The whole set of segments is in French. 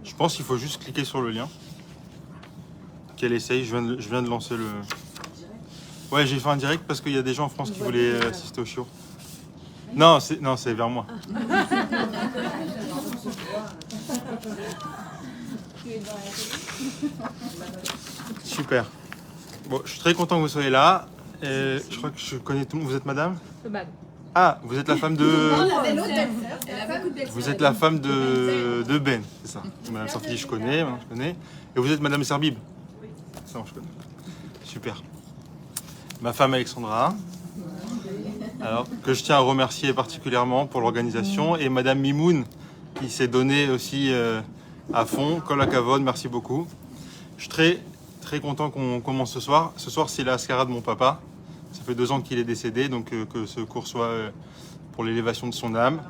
Je pense qu'il faut juste cliquer sur le lien. Qu'elle essaye, je viens de lancer le... Ouais, j'ai fait un direct parce qu'il y a des gens en France qui voulaient assister au show. Non, c'est vers moi. Super. Bon, je suis très content que vous soyez là. Je crois que je connais tout le monde. Vous êtes madame ? Ah, vous êtes la femme de... Vous êtes la femme de Ben, c'est ça. Madame Sarfili, je connais. Et vous êtes madame Serbib ? Oui. Ça, je connais. Super. Ma femme Alexandra. Alors, que je tiens à remercier particulièrement pour l'organisation. Et madame Mimoun, qui s'est donnée aussi à fond. Kol hakavod, merci beaucoup. Je suis très content qu'on commence ce soir. Ce soir, c'est la Askara de mon papa. Ça fait 2 ans qu'il est décédé, donc que ce cours soit pour l'élévation de son âme.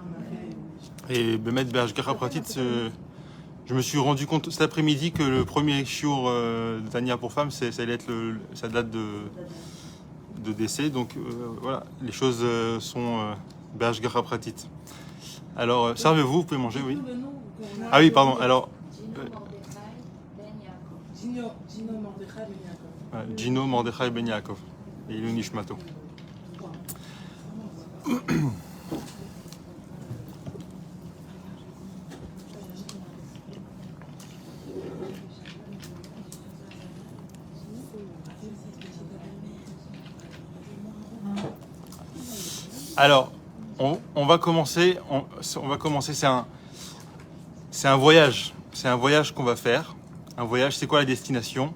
Et Bemet Bershgara Pratit, je me suis rendu compte cet après-midi que le premier shiur de Tania pour femmes, ça allait être sa date de décès. Donc voilà, les choses sont Bershgara Pratit. Alors, servez-vous, vous pouvez manger, oui. Ah oui, pardon. Alors, Gino Mordechai Ben Yaakov. Et Ilu Nishmato. Alors, on va commencer. C'est un voyage. C'est un voyage qu'on va faire. Un voyage, c'est quoi la destination ?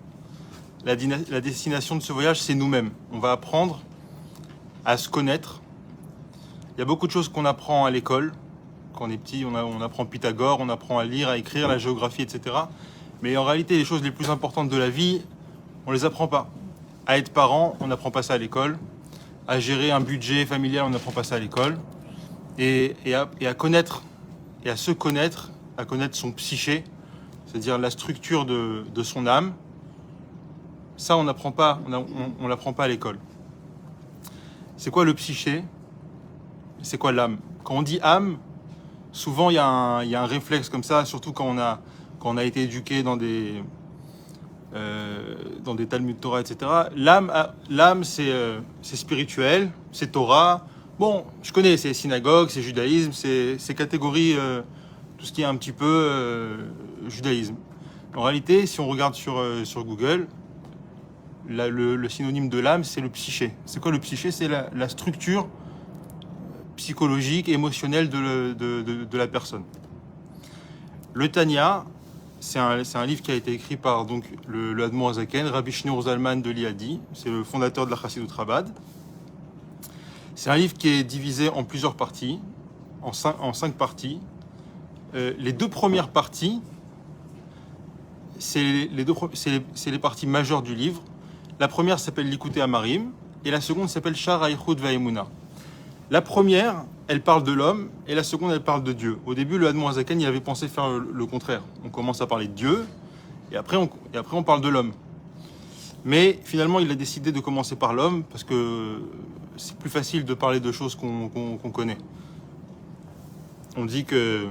La destination de ce voyage, c'est nous-mêmes. On va apprendre à se connaître. Il y a beaucoup de choses qu'on apprend à l'école. Quand on est petit, on apprend Pythagore, on apprend à lire, à écrire, la géographie, etc. Mais en réalité, les choses les plus importantes de la vie, on ne les apprend pas. À être parent, on n'apprend pas ça à l'école. À gérer un budget familial, on n'apprend pas ça à l'école. Et à connaître, et à se connaître, à connaître son psyché, c'est-à-dire la structure de son âme. Ça, on n'apprend pas, on l'apprend pas à l'école. C'est quoi le psyché ? C'est quoi l'âme ? Quand on dit âme, souvent il y a un réflexe comme ça, surtout quand on a été éduqué dans des Talmud Torah, etc. L'âme, c'est spirituel, c'est Torah. Bon, je connais, c'est synagogue, c'est judaïsme, c'est catégorie, tout ce qui est un petit peu judaïsme. En réalité, si on regarde sur Google, le synonyme de l'âme, c'est le psyché. C'est quoi le psyché ? C'est la structure psychologique, émotionnelle de la personne. Le Tanya, c'est un livre qui a été écrit par donc, le Admor Hazaken, Rabbi Shneur Zalman de Liadi. C'est le fondateur de la Chassidut Chabad. C'est un livre qui est divisé en plusieurs parties, en 5 parties. Les 2 premières parties, c'est les parties majeures du livre. La première s'appelle Likutei Amarim et la seconde s'appelle Shar HaYichud VaEmuna. La première, elle parle de l'homme et la seconde, elle parle de Dieu. Au début, le Admor Hazaken, il avait pensé faire le contraire. On commence à parler de Dieu et après on parle de l'homme. Mais finalement, il a décidé de commencer par l'homme parce que c'est plus facile de parler de choses qu'on connaît. On dit que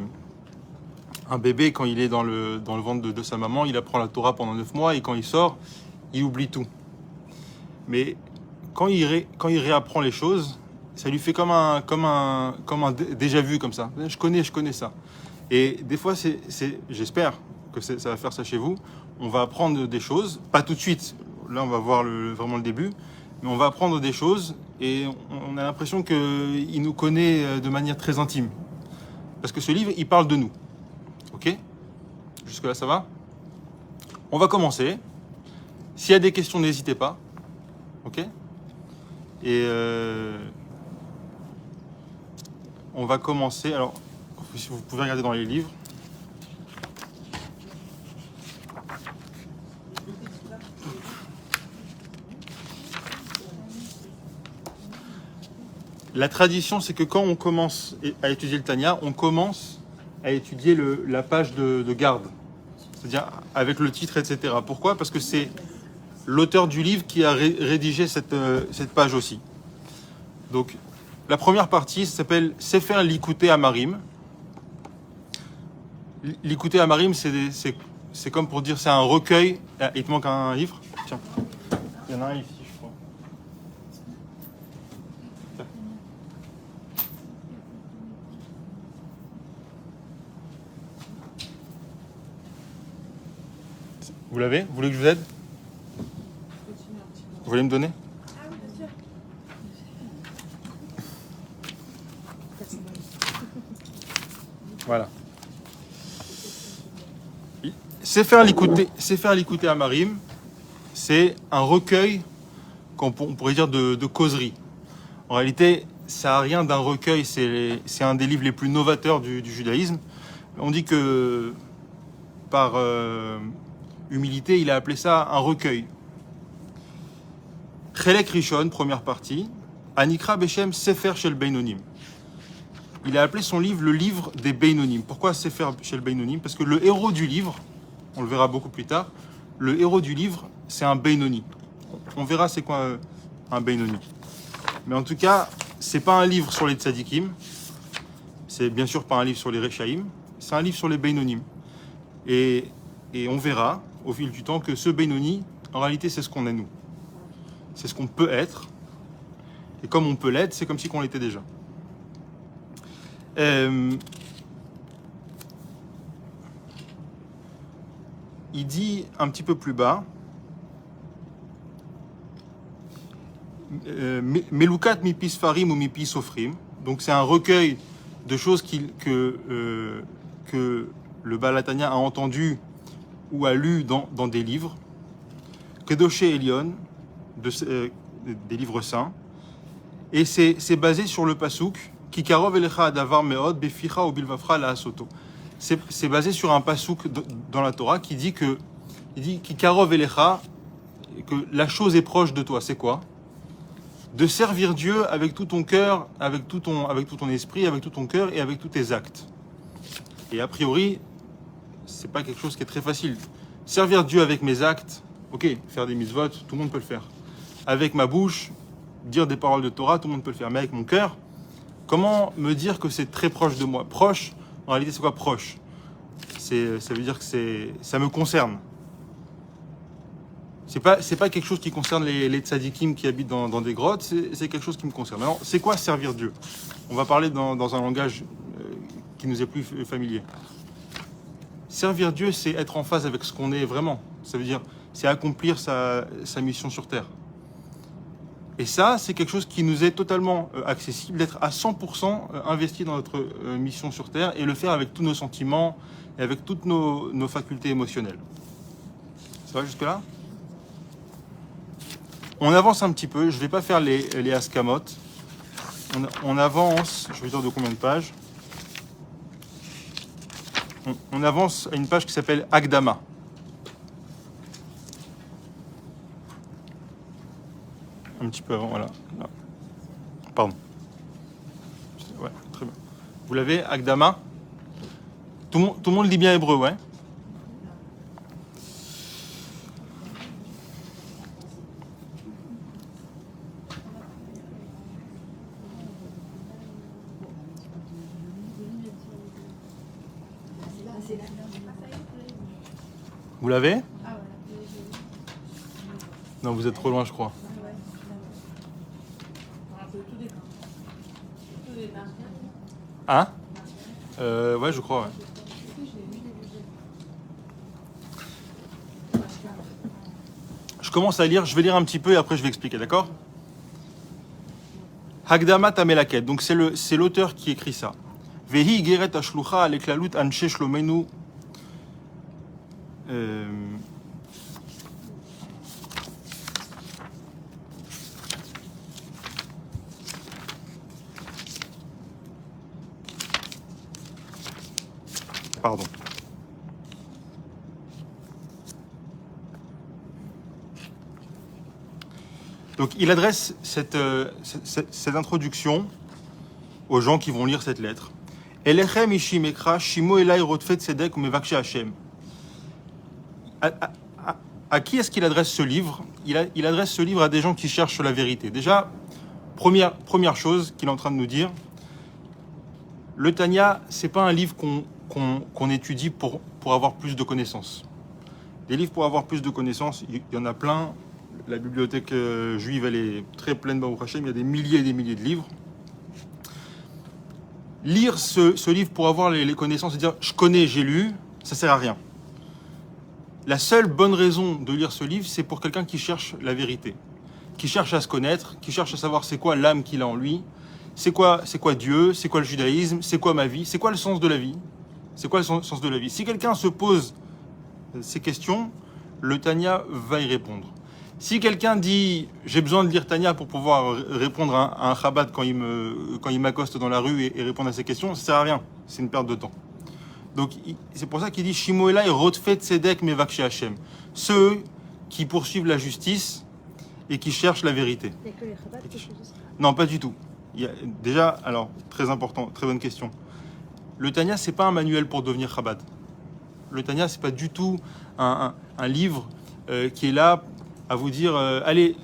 un bébé, quand il est dans le ventre de sa maman, il apprend la Torah pendant 9 mois et quand il sort, il oublie tout. Mais quand il réapprend les choses, ça lui fait comme un déjà vu comme ça. Je connais ça. Et des fois, j'espère que ça va faire ça chez vous. On va apprendre des choses, pas tout de suite. Là, on va voir vraiment le début. Mais on va apprendre des choses et on a l'impression qu'il nous connaît de manière très intime. Parce que ce livre, il parle de nous. Ok ? Jusque-là, ça va ? On va commencer. S'il y a des questions, n'hésitez pas. Ok ? Et on va commencer. Alors, si vous pouvez regarder dans les livres. La tradition, c'est que quand on commence à étudier le Tanya, on commence à étudier la page de garde. C'est-à-dire avec le titre, etc. Pourquoi ? Parce que c'est l'auteur du livre qui a rédigé cette page aussi. Donc, la première partie s'appelle Sefer Likutei Amarim. L'écouter à Marim, c'est comme pour dire c'est un recueil. Ah, il te manque un livre? Tiens, il y en a un ici, je crois. Tiens. Vous l'avez? Vous voulez que je vous aide? Vous voulez me donner? Voilà. Sefer l'écouter à Marim, c'est un recueil qu'on pourrait dire de causerie. En réalité, ça n'a rien d'un recueil, c'est un des livres les plus novateurs du judaïsme. On dit que par humilité, il a appelé ça un recueil. Chelek Rishon, première partie, Anikra Beshem Sefer Shel Beinonim. Il a appelé son livre le livre des Beinonim. Pourquoi Sefer Shel Beinonim? Parce que le héros du livre, on le verra beaucoup plus tard, le héros du livre, c'est un Beinoni. On verra c'est quoi un Beinoni. Mais en tout cas, c'est pas un livre sur les tzadikim, c'est bien sûr pas un livre sur les Rechaïm, c'est un livre sur les Beinonim. Et on verra au fil du temps que ce Beinoni, en réalité, c'est ce qu'on est nous. C'est ce qu'on peut être. Et comme on peut l'être, c'est comme si on l'était déjà. Il dit un petit peu plus bas, Melukat mipi sfarim ou mipi sofrim. Donc c'est un recueil de choses que le Baal HaTanya a entendu ou a lu dans des livres. Kedoshé Elion, des livres saints. Et c'est basé sur le pasouk Kikarov elecha adavar meod beficha ou bilvafra la asoto. C'est basé sur un pasouk dans la Torah qui dit Kikarov elecha, que la chose est proche de toi. C'est quoi? De servir Dieu avec tout ton cœur, avec tout ton esprit, avec tout ton cœur et avec tous tes actes. Et a priori, c'est pas quelque chose qui est très facile. Servir Dieu avec mes actes, ok, faire des mitzvot, tout le monde peut le faire. Avec ma bouche, dire des paroles de Torah, tout le monde peut le faire. Mais avec mon cœur, comment me dire que c'est très proche de moi? Proche, en réalité, c'est quoi proche? Ça veut dire que ça me concerne. C'est pas quelque chose qui concerne les tzadikim qui habitent dans des grottes, c'est quelque chose qui me concerne. Alors, c'est quoi servir Dieu? On va parler dans un langage qui nous est plus familier. Servir Dieu, c'est être en phase avec ce qu'on est vraiment. Ça veut dire, c'est accomplir sa mission sur Terre. Et ça, c'est quelque chose qui nous est totalement accessible, d'être à 100% investi dans notre mission sur Terre et le faire avec tous nos sentiments et avec toutes nos facultés émotionnelles. Ça va jusque-là? On avance un petit peu, je ne vais pas faire les askamot. On avance, je vais dire de combien de pages. On avance à une page qui s'appelle Akdama. Un petit peu avant, voilà. Là. Pardon. Ouais, très bien. Vous l'avez, Akdama? Tout le monde lit bien hébreu, ouais? Vous l'avez? Non, vous êtes trop loin, je crois. Hein? Ouais, je crois, ouais. Je commence à lire, je vais lire un petit peu et après je vais expliquer, d'accord? Hagdama Tamelaket, donc c'est l'auteur qui écrit ça. Vehi Geret Ashlucha Aleklalut Anshe Shlomenu. Pardon. Donc il adresse cette introduction aux gens qui vont lire cette lettre. Elechem ishim ekra shimo elai rotfet tzedek umevakshe Hashem. À qui est-ce qu'il adresse ce livre? Il adresse ce livre à des gens qui cherchent la vérité. Déjà, première chose qu'il est en train de nous dire, le Tanya, c'est pas un livre qu'on étudie pour avoir plus de connaissances. Des livres pour avoir plus de connaissances, il y en a plein. La bibliothèque juive, elle est très pleine, Baruch Hashem, il y a des milliers et des milliers de livres. Lire ce livre pour avoir les connaissances et dire « je connais, j'ai lu », ça sert à rien. La seule bonne raison de lire ce livre, c'est pour quelqu'un qui cherche la vérité, qui cherche à se connaître, qui cherche à savoir c'est quoi l'âme qu'il a en lui, c'est quoi Dieu, c'est quoi le judaïsme, c'est quoi ma vie, c'est quoi le sens de la vie, c'est quoi le sens de la vie. Si quelqu'un se pose ces questions, le Tanya va y répondre. Si quelqu'un dit « j'ai besoin de lire Tanya pour pouvoir répondre à un Chabad quand il m'accoste dans la rue et répondre à ces questions », ça ne sert à rien, c'est une perte de temps. Donc c'est pour ça qu'il dit « Shimoela et Rotfet Tzedek Mevakche Hashem », ceux qui poursuivent la justice et qui cherchent la vérité. Il y a que les Chabad qui font ça. Non, pas du tout. Déjà, alors, très important, très bonne question. Le Tanya, c'est pas un manuel pour devenir Chabad. Le Tanya, c'est pas du tout un livre qui est là à vous dire allez,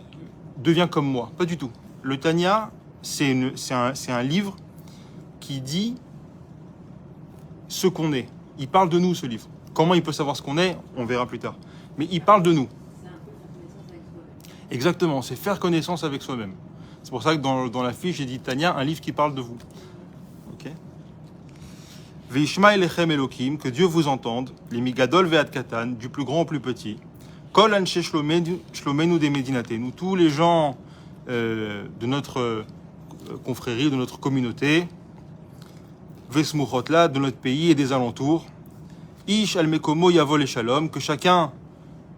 deviens comme moi. Pas du tout. Le Tanya, c'est un livre qui dit ce qu'on est. Il parle de nous, ce livre. Comment il peut savoir ce qu'on est, on verra plus tard. Mais il parle de nous. C'est un peu faire connaissance avec soi-même. Exactement, c'est faire connaissance avec soi-même. C'est pour ça que dans la fiche, j'ai dit Tanya, un livre qui parle de vous. Ok. Veishma Elechem Elokim, que Dieu vous entende, les Migadol Ve'ad Katan, du plus grand au plus petit. Kol Anshe Shlomenu de Medinate, nous tous les gens de notre confrérie, de notre communauté, Vesmuchotla, de notre pays et des alentours. Ish al Mekomo Yavol et Shalom, que chacun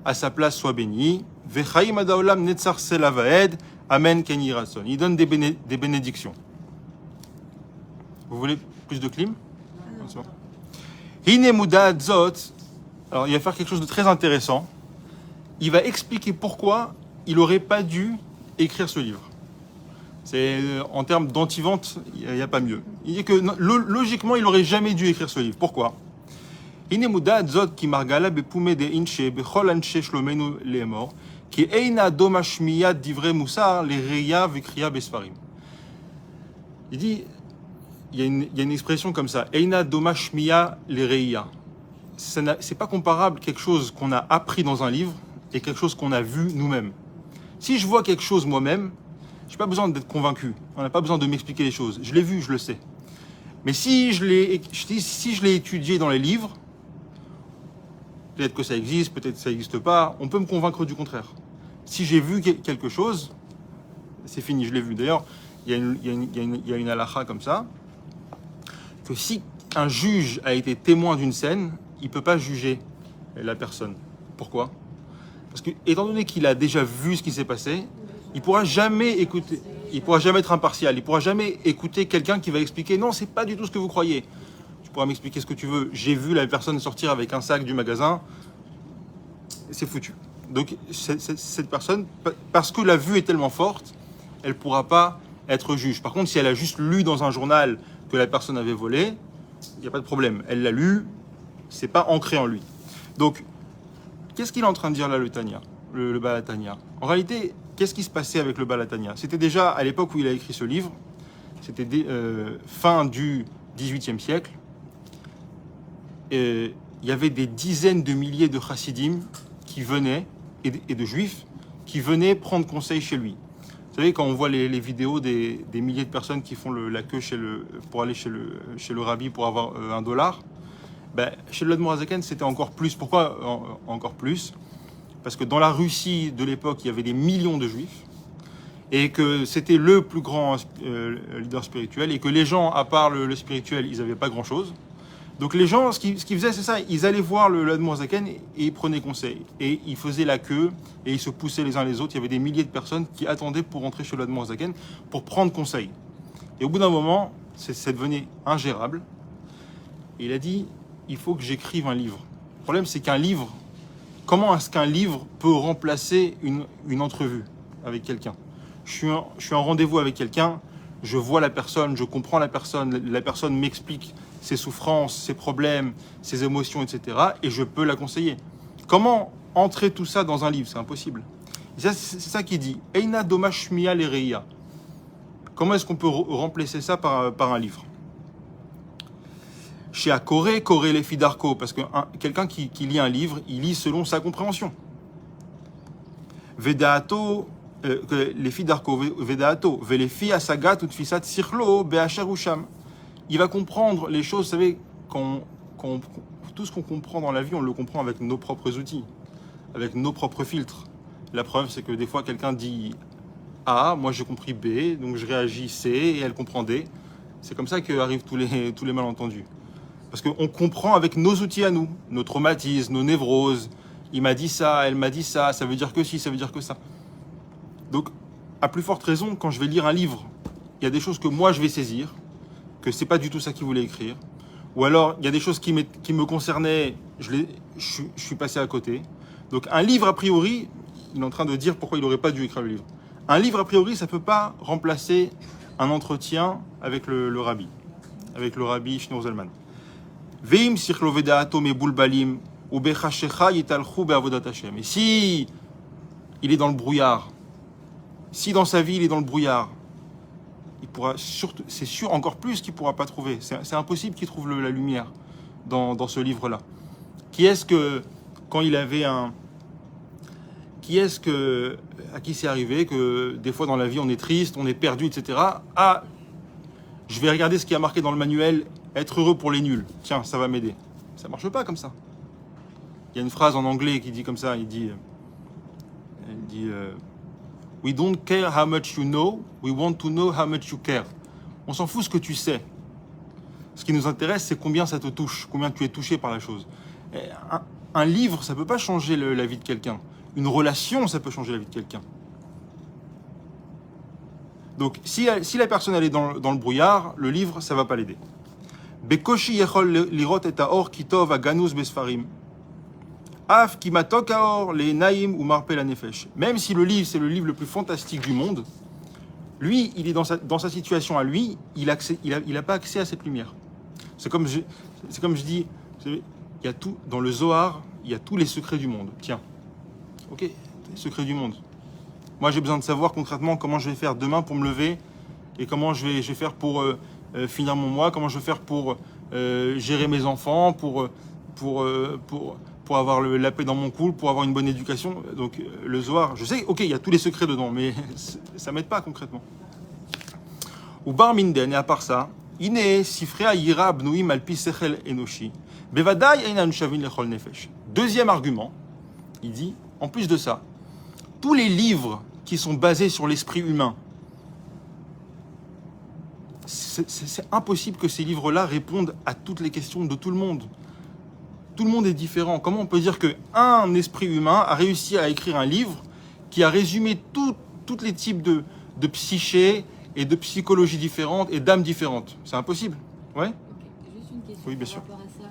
à sa place soit béni. Vechaim Adaolam Netzar Selavaed, Amen Keni Ratson. Il donne des bénédictions. Vous voulez plus de clim? Hine Muda Zot. Alors il va faire quelque chose de très intéressant. Il va expliquer pourquoi il n'aurait pas dû écrire ce livre. C'est en termes d'anti-vente, il n'y a pas mieux. Il dit que logiquement, il n'aurait jamais dû écrire ce livre. Pourquoi? Hine Muda Zot ki margala bepume de inche bechol anche shlomenu lemor ki eina domashmiya divre musar le reya vekriya besfarim. Il dit, il y a une expression comme ça, eina domashmiya le reya. C'est pas comparable quelque chose qu'on a appris dans un livre et quelque chose qu'on a vu nous-mêmes. Si je vois quelque chose moi-même, je n'ai pas besoin d'être convaincu. On n'a pas besoin de m'expliquer les choses. Je l'ai vu, je le sais. Mais si je l'ai étudié dans les livres, peut-être que ça existe, peut-être que ça n'existe pas, on peut me convaincre du contraire. Si j'ai vu quelque chose, c'est fini, je l'ai vu. D'ailleurs, il y a une halakha comme ça, que si un juge a été témoin d'une scène, il ne peut pas juger la personne. Pourquoi? Parce que, étant donné qu'il a déjà vu ce qui s'est passé, il ne pourra jamais écouter, il ne pourra jamais être impartial, il ne pourra jamais écouter quelqu'un qui va expliquer « Non, ce n'est pas du tout ce que vous croyez. Tu pourras m'expliquer ce que tu veux. J'ai vu la personne sortir avec un sac du magasin. C'est foutu. » Donc, cette personne, parce que la vue est tellement forte, elle ne pourra pas être juge. Par contre, si elle a juste lu dans un journal que la personne avait volé, il n'y a pas de problème. Elle l'a lu, ce n'est pas ancré en lui. Donc, qu'est-ce qu'il est en train de dire là, le Tanya, le Baal HaTanya? En réalité, qu'est-ce qui se passait avec le Baal HaTanya? C'était déjà à l'époque où il a écrit ce livre, c'était fin du XVIIIe siècle. Et il y avait des dizaines de milliers de chassidim qui venaient, et de juifs, qui venaient prendre conseil chez lui. Vous savez, quand on voit les vidéos des milliers de personnes qui font la queue pour aller chez le rabbi pour avoir $1, ben, chez le Admor HaZaken, c'était encore plus. Pourquoi encore plus? Parce que dans la Russie de l'époque, il y avait des millions de juifs et que c'était le plus grand leader spirituel et que les gens, à part le spirituel, ils n'avaient pas grand-chose. Donc les gens, ce qu'ils faisaient, c'est ça, ils allaient voir le Admor HaZaken et ils prenaient conseil. Et ils faisaient la queue et ils se poussaient les uns les autres. Il y avait des milliers de personnes qui attendaient pour rentrer chez le Admor HaZaken pour prendre conseil. Et au bout d'un moment, ça devenait ingérable. Et il a dit, il faut que j'écrive un livre. Le problème, c'est qu'un livre, comment est-ce qu'un livre peut remplacer une entrevue avec quelqu'un? Je suis en rendez-vous avec quelqu'un, je vois la personne, je comprends la personne m'explique ses souffrances, ses problèmes, ses émotions, etc. Et je peux la conseiller. Comment entrer tout ça dans un livre? C'est impossible. Et c'est ça qu'il dit. Eina domash shmiya lereia. Comment est-ce qu'on peut remplacer ça par un livre? Chez Akore, Koré les Fidarko, parce que quelqu'un qui lit un livre, il lit selon sa compréhension. Vedaato, les Fidarko, Vedaato, Velefi Asagat ou Tfisat Sirlo, Beacher Usham. Il va comprendre les choses, vous savez, tout ce qu'on comprend dans la vie, on le comprend avec nos propres outils, avec nos propres filtres. La preuve, c'est que des fois, quelqu'un dit A, moi j'ai compris B, donc je réagis C et elle comprend D. C'est comme ça qu'arrivent tous les malentendus. Parce qu'on comprend avec nos outils à nous, nos traumatismes, nos névroses. Il m'a dit ça, elle m'a dit ça, ça veut dire que si, ça veut dire que ça. Donc, à plus forte raison, quand je vais lire un livre, il y a des choses que moi je vais saisir, que c'est pas du tout ça qu'il voulait écrire. Ou alors, il y a des choses qui me concernaient, je suis passé à côté. Donc, un livre, a priori, il est en train de dire pourquoi il n'aurait pas dû écrire le livre. Un livre, a priori, ça ne peut pas remplacer un entretien avec le rabbi, avec le rabbi Shneur Zalman. Veim sichlo vedaato mebulbalim ou bechashecha yitalchu beavodat Hashem. Et si il est dans le brouillard, si dans sa vie il est dans le brouillard, il pourra surtout, c'est sûr encore plus qu'il pourra pas trouver. C'est impossible qu'il trouve la lumière dans ce livre-là. Qui est-ce que quand il avait à qui c'est arrivé que des fois dans la vie on est triste, on est perdu, etc. Ah, je vais regarder ce qui a marqué dans le manuel. Être heureux pour les nuls. Tiens, ça va m'aider. Ça marche pas comme ça. Il y a une phrase en anglais qui dit comme ça. Elle dit We don't care how much you know. We want to know how much you care. On s'en fout ce que tu sais. Ce qui nous intéresse, c'est combien ça te touche, combien tu es touché par la chose. Un livre, ça peut pas changer la vie de quelqu'un. Une relation, ça peut changer la vie de quelqu'un. Donc, si la personne elle est dans le brouillard, le livre, ça va pas l'aider. Bekoshi yechol lirot et haor kitov aganus besfarim. Af kimatok haor le naim ou marpel anefesh. Même si le livre, c'est le livre le plus fantastique du monde, lui, il est dans sa situation à lui, il a pas accès à cette lumière. C'est comme je dis, il y a tout, dans le Zohar, il y a tous les secrets du monde. Tiens, ok, les secrets du monde. Moi, j'ai besoin de savoir concrètement comment je vais faire demain pour me lever et comment je vais faire pour finir mon mois, comment je vais faire pour gérer mes enfants, pour avoir la paix dans mon couple, pour avoir une bonne éducation. Donc le Zohar, je sais, ok, il y a tous les secrets dedans, mais ça m'aide pas concrètement. Ou bar minden, et à part ça, ine sifrea yira bnuim alpi sechel enoshi, bevadai einan shavin lechol nefesh. Deuxième argument, il dit, en plus de ça, tous les livres qui sont basés sur l'esprit humain, c'est impossible que ces livres-là répondent à toutes les questions de tout le monde. Tout le monde est différent. Comment on peut dire qu'un esprit humain a réussi à écrire un livre qui a résumé tous les types de psyché et de psychologie différentes et d'âmes différentes? C'est impossible. Ouais. Ok, juste une question Oui, bien sûr. par rapport à ça.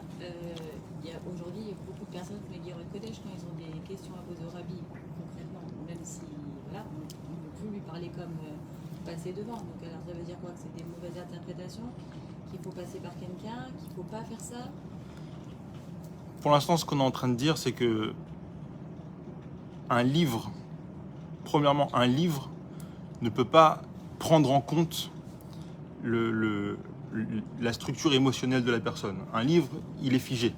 Aujourd'hui, il y a beaucoup de personnes qui me disent au Kodesh quand ils ont des questions à poser au Rabbi, concrètement, même si voilà, on ne peut plus lui parler comme passer devant. Donc alors ça veut dire quoi? Que c'est des mauvaises interprétations, qu'il faut passer par quelqu'un, qu'il ne faut pas faire ça? Pour l'instant, ce qu'on est en train de dire, c'est que un livre, premièrement, un livre ne peut pas prendre en compte la structure émotionnelle de la personne. Un livre, il est figé.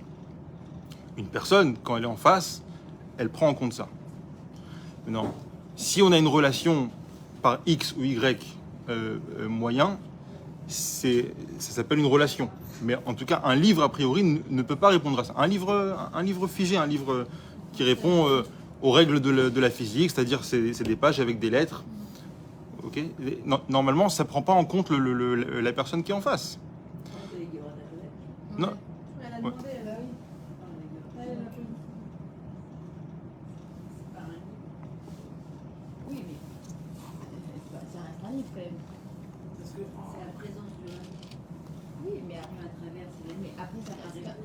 Une personne, quand elle est en face, elle prend en compte ça. Non. Si on a une relation par X ou Y moyen, ça s'appelle une relation. Mais en tout cas, un livre, a priori, ne peut pas répondre à ça. Un livre figé, un livre qui répond aux règles de la physique, c'est-à-dire c'est des pages avec des lettres. Okay. Normalement, ça ne prend pas en compte la personne qui est en face. Non. Elle a demandé, elle a eu. Oui, mais ça reste un livre quand même. Parce que C'est la présence de Rabbi. Oui, mais après, à travers, mais après, ça passe pas.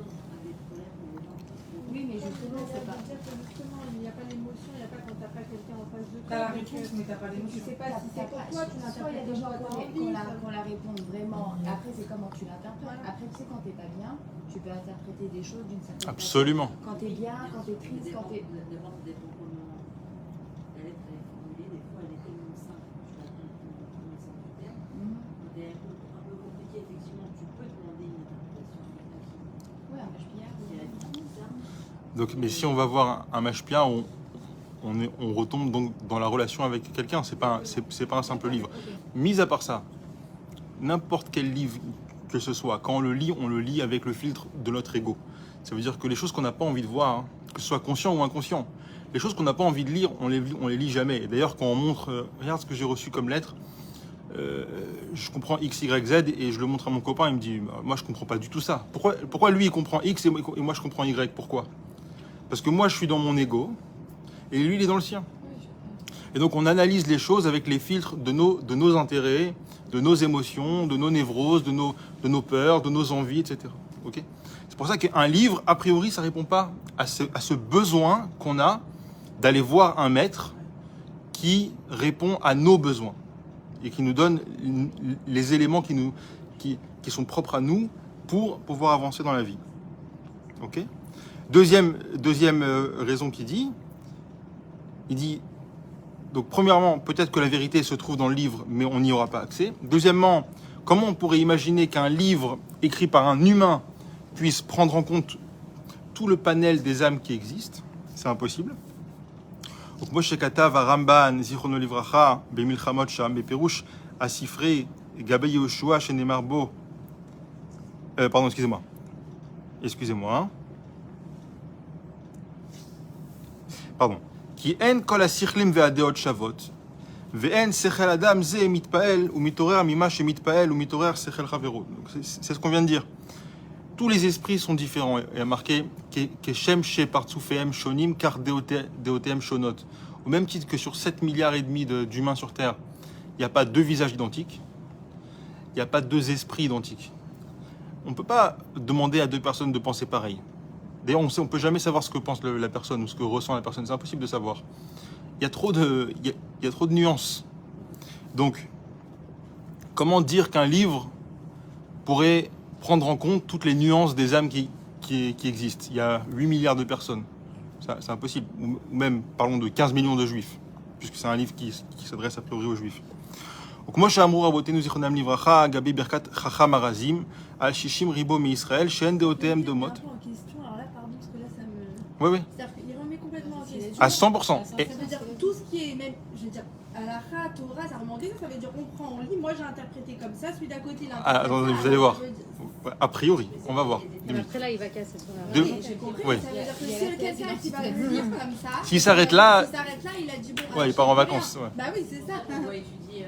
Oui, mais justement, c'est pas. justement, il n'y a pas d'émotion, il n'y a pas quand t'as pas quelqu'un en face de toi. T'as la réponse, mais t'as pas Tu l'émotion. sais pas si c'est pour toi, tu Soit il y a des gens qu'on la répondent vraiment. Après, c'est comment tu l'interprètes. Voilà. Après, tu sais, quand t'es pas bien, tu peux interpréter des choses d'une certaine Absolument. façon. Quand t'es bien, quand t'es triste, quand t'es. Dépend comment la lettre est formulée. Des fois, elle est tellement simple, tu la comprends dans le sens du terme. Quand elle est un peu compliquée, effectivement, tu peux demander une interprétation à quelqu'un qui Donc, mais si on va voir un mashpia, on retombe donc dans la relation avec quelqu'un. C'est pas un simple livre. Mis à part ça, n'importe quel livre que ce soit, quand on le lit avec le filtre de notre ego. Ça veut dire que les choses qu'on n'a pas envie de voir, hein, que ce soit conscient ou inconscient, les choses qu'on n'a pas envie de lire, on les lit jamais. Et d'ailleurs, quand on montre, regarde ce que j'ai reçu comme lettre, je comprends X, Y, Z et je le montre à mon copain, il me dit, moi je comprends pas du tout ça. Pourquoi lui il comprend X et moi je comprends Y? Pourquoi? Parce que moi je suis dans mon ego et lui il est dans le sien. Et donc on analyse les choses avec les filtres de nos intérêts, de nos émotions, de nos névroses, de nos peurs, de nos envies, etc. Okay? C'est pour ça qu'un livre, a priori, ça ne répond pas à ce besoin qu'on a d'aller voir un maître qui répond à nos besoins et qui nous donne les éléments qui sont propres à nous pour pouvoir avancer dans la vie. Okay? Deuxième raison qu'il dit, donc premièrement, peut-être que la vérité se trouve dans le livre, mais on n'y aura pas accès. Deuxièmement, comment on pourrait imaginer qu'un livre écrit par un humain puisse prendre en compte tout le panel des âmes qui existent? C'est impossible. Donc Moshe Katav Ramban Zichrono Livracha Bemilchamot Sham Beperush Asifrei Gabe Yehoshua Shenemar Bo. Pardon, excusez-moi. Hein. Pardon. Ki en kol asichlim ve'adeot shavot ve'en sechel adam ze mitpael ou mitorer mima shemitpael ou mitorer sechel chavero. C'est ce qu'on vient de dire. Tous les esprits sont différents. Il y a marqué Keshem she partsufehem shonim kar deotehem shonot. Au même titre que sur 7 milliards et demi d'humains sur Terre, il n'y a pas deux visages identiques, il n'y a pas deux esprits identiques. On ne peut pas demander à deux personnes de penser pareil. D'ailleurs, on ne peut jamais savoir ce que pense la personne ou ce que ressent la personne. C'est impossible de savoir. Il y a trop de nuances. Donc, comment dire qu'un livre pourrait prendre en compte toutes les nuances des âmes qui existent? Il y a 8 milliards de personnes. C'est impossible. Ou même, parlons de 15 millions de juifs, puisque c'est un livre qui s'adresse a priori aux juifs. Donc, Moshe Amrou Rabotenu Zichronam Livracha, Gabi Berkat Chacham Arazim, Al Shishim Ribo Mi Israël, Shen Deotem Domot. Alors là, pardon, parce que là, ça me. Oui. C'est-à-dire qu'il remet complètement en question. À 100%. Ça veut dire tout ce qui est même, je veux dire, Halakha, Torah, ça remonte, ça veut dire on prend, on lit. Moi, j'ai interprété comme ça, celui d'à côté, il a interprété. Attendez, vous allez voir. A priori, on va voir. Après là, il va casser son arrêt. Oui, j'ai compris. Oui. Ça veut dire que si quelqu'un qui va le lire comme ça. S'il s'arrête là, il a dit bon. ouais, il part en vacances. Ouais. Bah oui, c'est ça. Ouais, tu dis.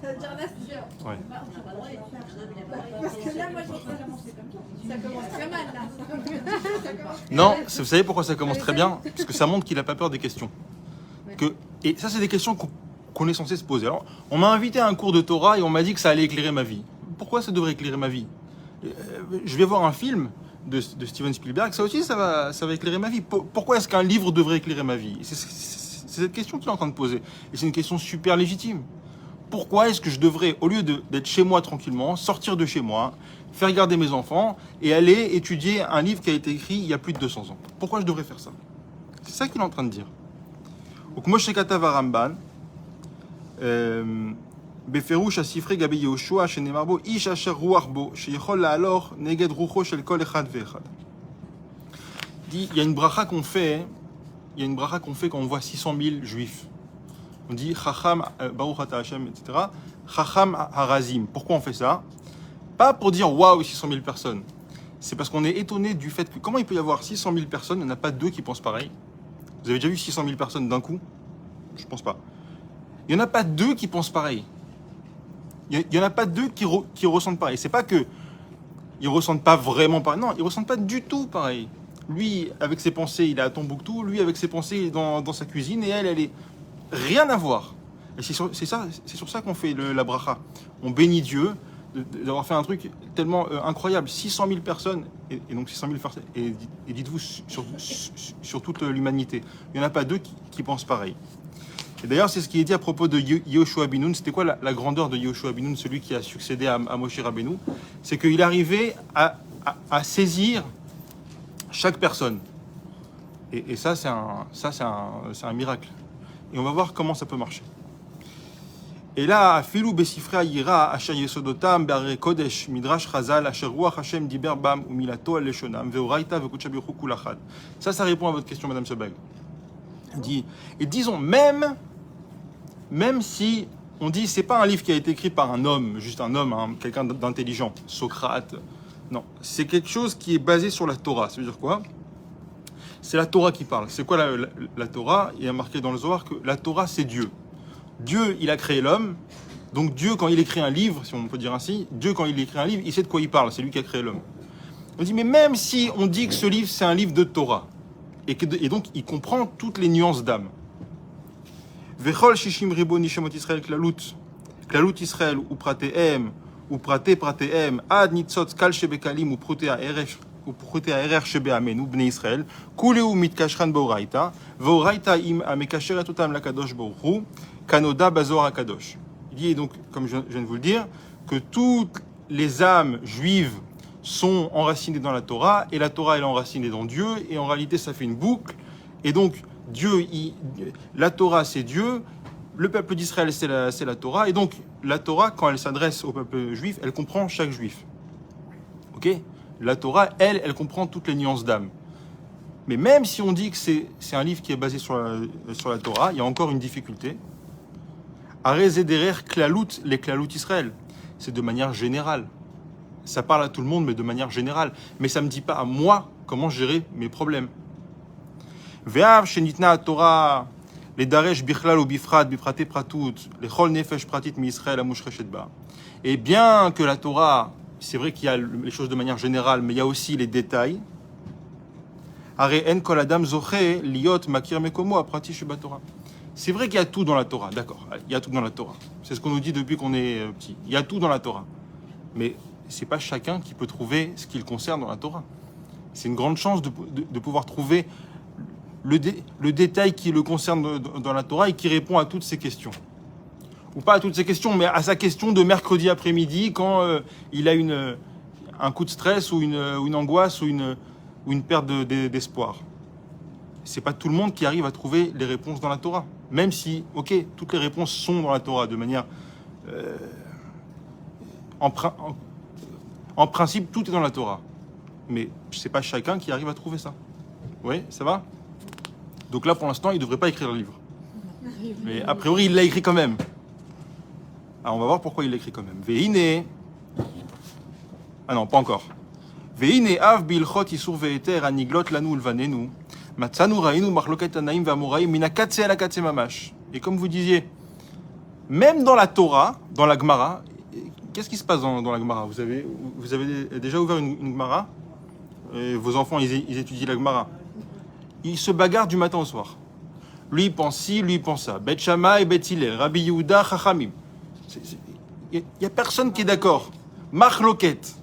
Ça veut dire là, c'est dur. Ouais. Parce que là, moi, je pense que ça commence très mal, là. Ça commence très Non, mal. vous savez pourquoi ça commence très bien? Parce que ça montre qu'il n'a pas peur des questions. Et ça, c'est des questions qu'on est censé se poser. Alors, on m'a invité à un cours de Torah et on m'a dit que ça allait éclairer ma vie. Pourquoi ça devrait éclairer ma vie? Je vais voir un film de Steven Spielberg, ça aussi, ça va éclairer ma vie. Pourquoi est-ce qu'un livre devrait éclairer ma vie? C'est cette question qu'il est en train de poser. Et c'est une question super légitime. Pourquoi est-ce que je devrais, au lieu d'être chez moi tranquillement, sortir de chez moi, faire garder mes enfants et aller étudier un livre qui a été écrit il y a plus de 200 ans? Pourquoi je devrais faire ça? C'est ça qu'il est en train de dire. Donc, Moshe Katav Ramban, Beferush Asifrei Gabi Yehoshua Shenemar Bo Ish Asher Ruach Bo Sheyechol La'alor Neged Rucho Shel Kol Echad Ve'echad. Il y a une bracha qu'on fait, quand on voit 600 000 juifs. On dit Chacham Baruch Ata Hashem, etc. Chacham Harazim. Pourquoi on fait ça? Pas pour dire waouh 600 000 personnes. C'est parce qu'on est étonné du fait que comment il peut y avoir 600 000 personnes, il n'y en a pas deux qui pensent pareil. Vous avez déjà vu 600 000 personnes d'un coup? Je pense pas. Il n'y en a pas deux qui pensent pareil. Il n'y en a pas deux qui ressentent pareil. C'est pas que ils ressentent pas vraiment pareil. Non, ils ressentent pas du tout pareil. Lui, avec ses pensées, il est à Tombouctou. Lui, avec ses pensées, il est dans sa cuisine. Et elle est rien à voir. Et c'est sur ça qu'on fait la bracha. On bénit Dieu d'avoir fait un truc tellement incroyable. 600 000 personnes, et donc 600 000 personnes, et dites-vous sur toute l'humanité. Il n'y en a pas deux qui pensent pareil. Et d'ailleurs, c'est ce qui est dit à propos de Yehoshua ben Nun. C'était quoi la grandeur de Yehoshua ben Nun, celui qui a succédé à Moshe Rabbeinu? C'est qu'il arrivait à saisir chaque personne. Et ça, c'est un miracle. Et on va voir comment ça peut marcher. Et là, Afilou Besifre Ayira, Asher Yesodotam, Be'arei Kodesh, Midrash Chazal, Asher Ruach Hashem Diber Bam, Umilato al Leshonam, Ve'oraita ve'Kodesh Baruch Hu Kulachad. Ça répond à votre question, Madame Sebag. Dit, et disons, même si on dit c'est pas un livre qui a été écrit par un homme, juste un homme, hein, quelqu'un d'intelligent, Socrate, non, c'est quelque chose qui est basé sur la Torah. Ça veut dire quoi? C'est la Torah qui parle. C'est quoi la Torah? Il y a marqué dans le Zohar que la Torah, c'est Dieu. Dieu, il a créé l'homme. Donc Dieu, quand il écrit un livre, si on peut dire ainsi, Dieu, quand il écrit un livre, il sait de quoi il parle. C'est lui qui a créé l'homme. On dit, mais même si on dit que ce livre, c'est un livre de Torah, et donc il comprend toutes les nuances d'âme. Vechol shishim ribo nishamot Israël klalut Israël ou pratehem ou pratehem ad nitzot kal shebekalim ou protea erer shebeamenu bnei Israël kuleu mitkashran beoraita veoraita im amekasheret otam lakadosh baruch hu kanoda bazor akadosh. Il dit donc, comme je viens de vous le dire, que toutes les âmes juives sont enracinées dans la Torah, et la Torah elle est enracinée dans Dieu, et en réalité ça fait une boucle, et donc Dieu, la Torah c'est Dieu, le peuple d'Israël c'est la Torah, et donc la Torah quand elle s'adresse au peuple juif, elle comprend chaque juif. Ok? La Torah, elle comprend toutes les nuances d'âme. Mais même si on dit que c'est un livre qui est basé sur la Torah, il y a encore une difficulté. Arezederer klalut, les klalut Israël, c'est de manière générale. Ça parle à tout le monde, mais de manière générale. Mais ça ne me dit pas à moi comment gérer mes problèmes. Ve'av shenitna Torah, les daresh bichlal ou bifrat, biprate pratut, les chol nefesh pratit mi Israël amushreshet ba. Et bien que la Torah, c'est vrai qu'il y a les choses de manière générale, mais il y a aussi les détails. Are en kol adam zoche liot makir mekomo aprati sheba Torah. C'est vrai qu'il y a tout dans la Torah, d'accord, il y a tout dans la Torah. C'est ce qu'on nous dit depuis qu'on est petit. Il y a tout dans la Torah. Mais c'est pas chacun qui peut trouver ce qui le concerne dans la Torah. C'est une grande chance de pouvoir trouver le détail qui le concerne dans la Torah et qui répond à toutes ces questions. Ou pas à toutes ces questions, mais à sa question de mercredi après-midi quand il a un coup de stress ou une angoisse ou une perte d'espoir. C'est pas tout le monde qui arrive à trouver les réponses dans la Torah. Même si, ok, toutes les réponses sont dans la Torah de manière... En principe, tout est dans la Torah. Mais c'est pas chacun qui arrive à trouver ça. Oui, ça va? Donc là, pour l'instant, il ne devrait pas écrire le livre. Mais a priori, il l'a écrit quand même. Alors, on va voir pourquoi il l'a écrit quand même. Veine... Ah non, pas encore. Veine av bilchot isur ve'eter aniglot lanu ulvanenu. Et comme vous disiez, même dans la Torah, dans la Gemara, qu'est-ce qui se passe dans la Gemara? Vous avez déjà ouvert une Gemara? Vos enfants, ils étudient la Gemara. Ils se bagarrent du matin au soir. Lui, il pense ci, lui, il pense ça. Bet Shammai, Bet Hillel, Rabbi Yehuda, Chachamim. Il n'y a personne qui est d'accord. Marloquette.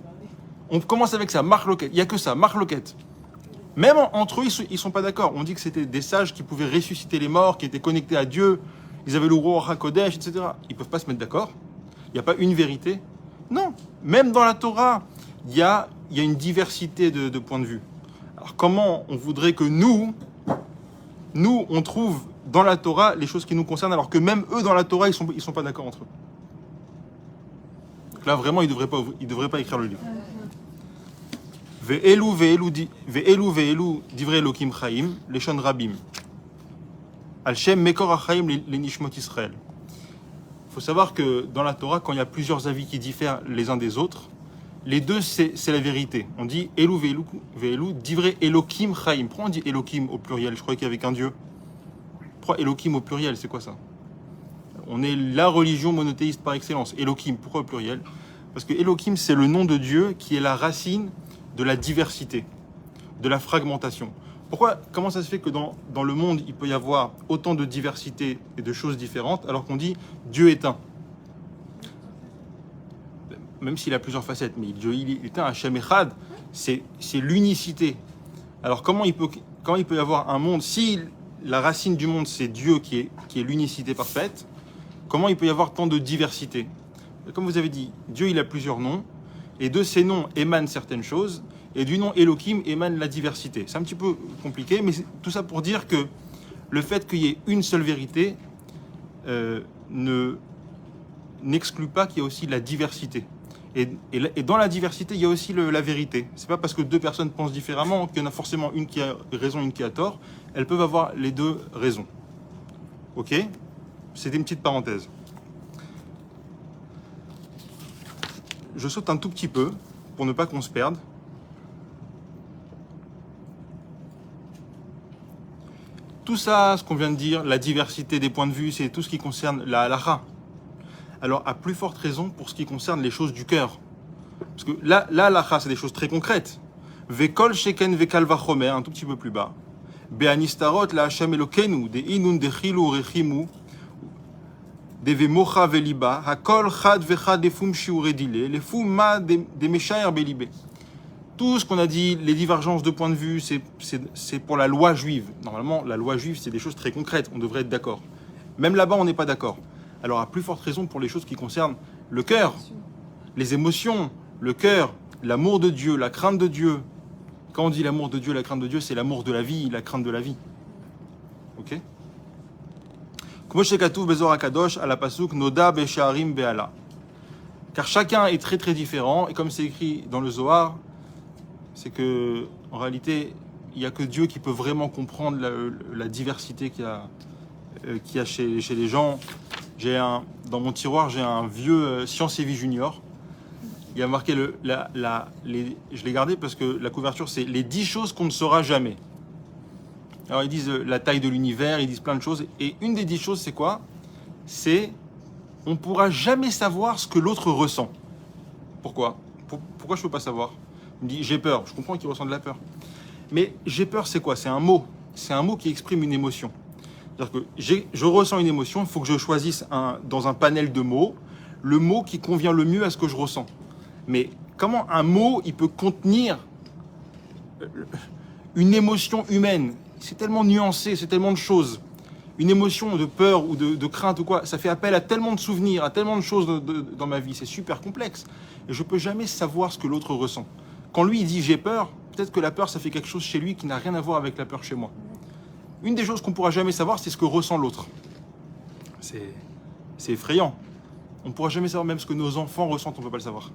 On commence avec ça, Marloquette. Il n'y a que ça, Marloquette. Même entre eux, ils ne sont pas d'accord. On dit que c'était des sages qui pouvaient ressusciter les morts, qui étaient connectés à Dieu. Ils avaient le roi HaKodesh, etc. Ils ne peuvent pas se mettre d'accord. Il n'y a pas une vérité. Non. Même dans la Torah, il y a une diversité de points de vue. Alors comment on voudrait que nous, on trouve dans la Torah les choses qui nous concernent, alors que même eux, dans la Torah, ils sont pas d'accord entre eux. Donc là, vraiment, ils devraient pas écrire le livre. Ve'elu divrei Elokim chaim, leshon rabim. Al shem mekor hachaim le nishmot Israël. Il faut savoir que dans la Torah, quand il y a plusieurs avis qui diffèrent les uns des autres, les deux, c'est la vérité. On dit Elu ve'elu divrei Elokim chaim. Pourquoi on dit Elokim au pluriel? Je croyais qu'il y avait qu'un Dieu. Pourquoi Elokim au pluriel? C'est quoi ça? On est la religion monothéiste par excellence. Elokim, pourquoi au pluriel? Parce que Elokim, c'est le nom de Dieu qui est la racine de la diversité, de la fragmentation. Comment ça se fait que dans le monde, il peut y avoir autant de diversité et de choses différentes, alors qu'on dit Dieu est un? Même s'il a plusieurs facettes, mais Dieu il est un, Hashem Echad, c'est l'unicité. Alors comment il peut y avoir un monde, si la racine du monde c'est Dieu qui est l'unicité parfaite, comment il peut y avoir tant de diversité? Comme vous avez dit, Dieu il a plusieurs noms, et de ces noms émanent certaines choses, et du nom Elohim émane la diversité. C'est un petit peu compliqué, mais tout ça pour dire que le fait qu'il y ait une seule vérité ne n'exclut pas qu'il y a aussi la diversité. Et dans la diversité, il y a aussi la vérité. C'est pas parce que deux personnes pensent différemment qu'il y en a forcément une qui a raison, une qui a tort. Elles peuvent avoir les deux raisons. Ok? C'était une petite parenthèse. Je saute un tout petit peu pour ne pas qu'on se perde. Tout ça, ce qu'on vient de dire, la diversité des points de vue, c'est tout ce qui concerne la halakha. Alors, à plus forte raison pour ce qui concerne les choses du cœur. Parce que là, la halakha, c'est des choses très concrètes. Vekol sheken vekal vachomer, un tout petit peu plus bas. Be'anistarot la Hashem Elokeinu, de inun de chilu rechimu, de vemocha veliba, hakol chad vechad defum shiuredile, les fum ma de meshaer belibé. Tout ce qu'on a dit, les divergences de points de vue, c'est pour la loi juive. Normalement, la loi juive, c'est des choses très concrètes. On devrait être d'accord. Même là-bas, on n'est pas d'accord. Alors, à plus forte raison pour les choses qui concernent le cœur, les émotions, le cœur, l'amour de Dieu, la crainte de Dieu. Quand on dit l'amour de Dieu, la crainte de Dieu, c'est l'amour de la vie, la crainte de la vie. Ok? Comme Shekatouf Bezor Akadosh à la pasuk Noda Besharim Be'ala. Car chacun est très très différent, et comme c'est écrit dans le Zohar, c'est que en réalité, il n'y a que Dieu qui peut vraiment comprendre la diversité qu'il y a chez les gens. Dans mon tiroir, j'ai un vieux Science et Vie Junior. Il y a marqué, je l'ai gardé parce que la couverture, c'est les 10 choses qu'on ne saura jamais. Alors ils disent la taille de l'univers, ils disent plein de choses. Et une des 10 choses, c'est quoi? C'est on ne pourra jamais savoir ce que l'autre ressent. Pourquoi? Pourquoi je ne peux pas savoir? Il me dit j'ai peur. Je comprends qu'il ressent de la peur. Mais j'ai peur, c'est quoi? C'est un mot. C'est un mot qui exprime une émotion. C'est-à-dire que je ressens une émotion, il faut que je choisisse dans un panel de mots le mot qui convient le mieux à ce que je ressens. Mais comment un mot, il peut contenir une émotion humaine? C'est tellement nuancé, c'est tellement de choses. Une émotion de peur ou de crainte ou quoi, ça fait appel à tellement de souvenirs, à tellement de choses dans ma vie. C'est super complexe. Et je ne peux jamais savoir ce que l'autre ressent. Quand lui, il dit « j'ai peur », peut-être que la peur, ça fait quelque chose chez lui qui n'a rien à voir avec la peur chez moi. Une des choses qu'on ne pourra jamais savoir, c'est ce que ressent l'autre. C'est effrayant. On ne pourra jamais savoir même ce que nos enfants ressentent, on ne peut pas le savoir.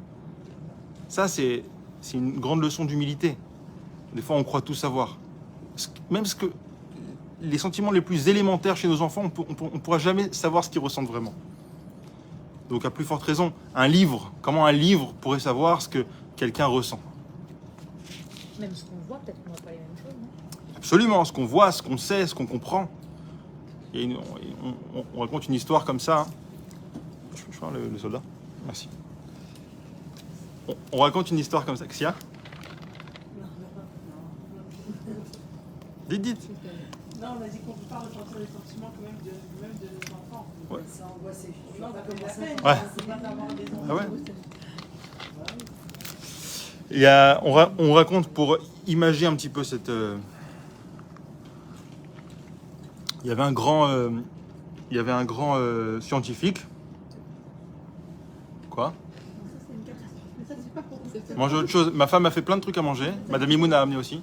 Ça, c'est une grande leçon d'humilité. Des fois, on croit tout savoir. Même les sentiments les plus élémentaires chez nos enfants, on ne pourra jamais savoir ce qu'ils ressentent vraiment. Donc, à plus forte raison, un livre, comment un livre pourrait savoir ce que quelqu'un ressent? Même ce qu'on voit, peut-être qu'on ne voit pas les mêmes choses, non? Absolument, ce qu'on voit, ce qu'on sait, ce qu'on comprend. On raconte une histoire comme ça. Hein. Je vois le soldat. Merci. On raconte une histoire comme ça. Qu'est-ce qu'il y a? Dites. Non, on a dit qu'on ne peut pas ressentir les sentiments quand même de nos enfants. Ouais. Ça angoisse. Non, ça fait la peine. Ouais. C'est pas d'avoir des enfants. Ah ouais. On raconte pour imager un petit peu cette. Il y avait un grand scientifique. Quoi? Manger autre chose. Ma femme a fait plein de trucs à manger. Madame Imoun a amené aussi.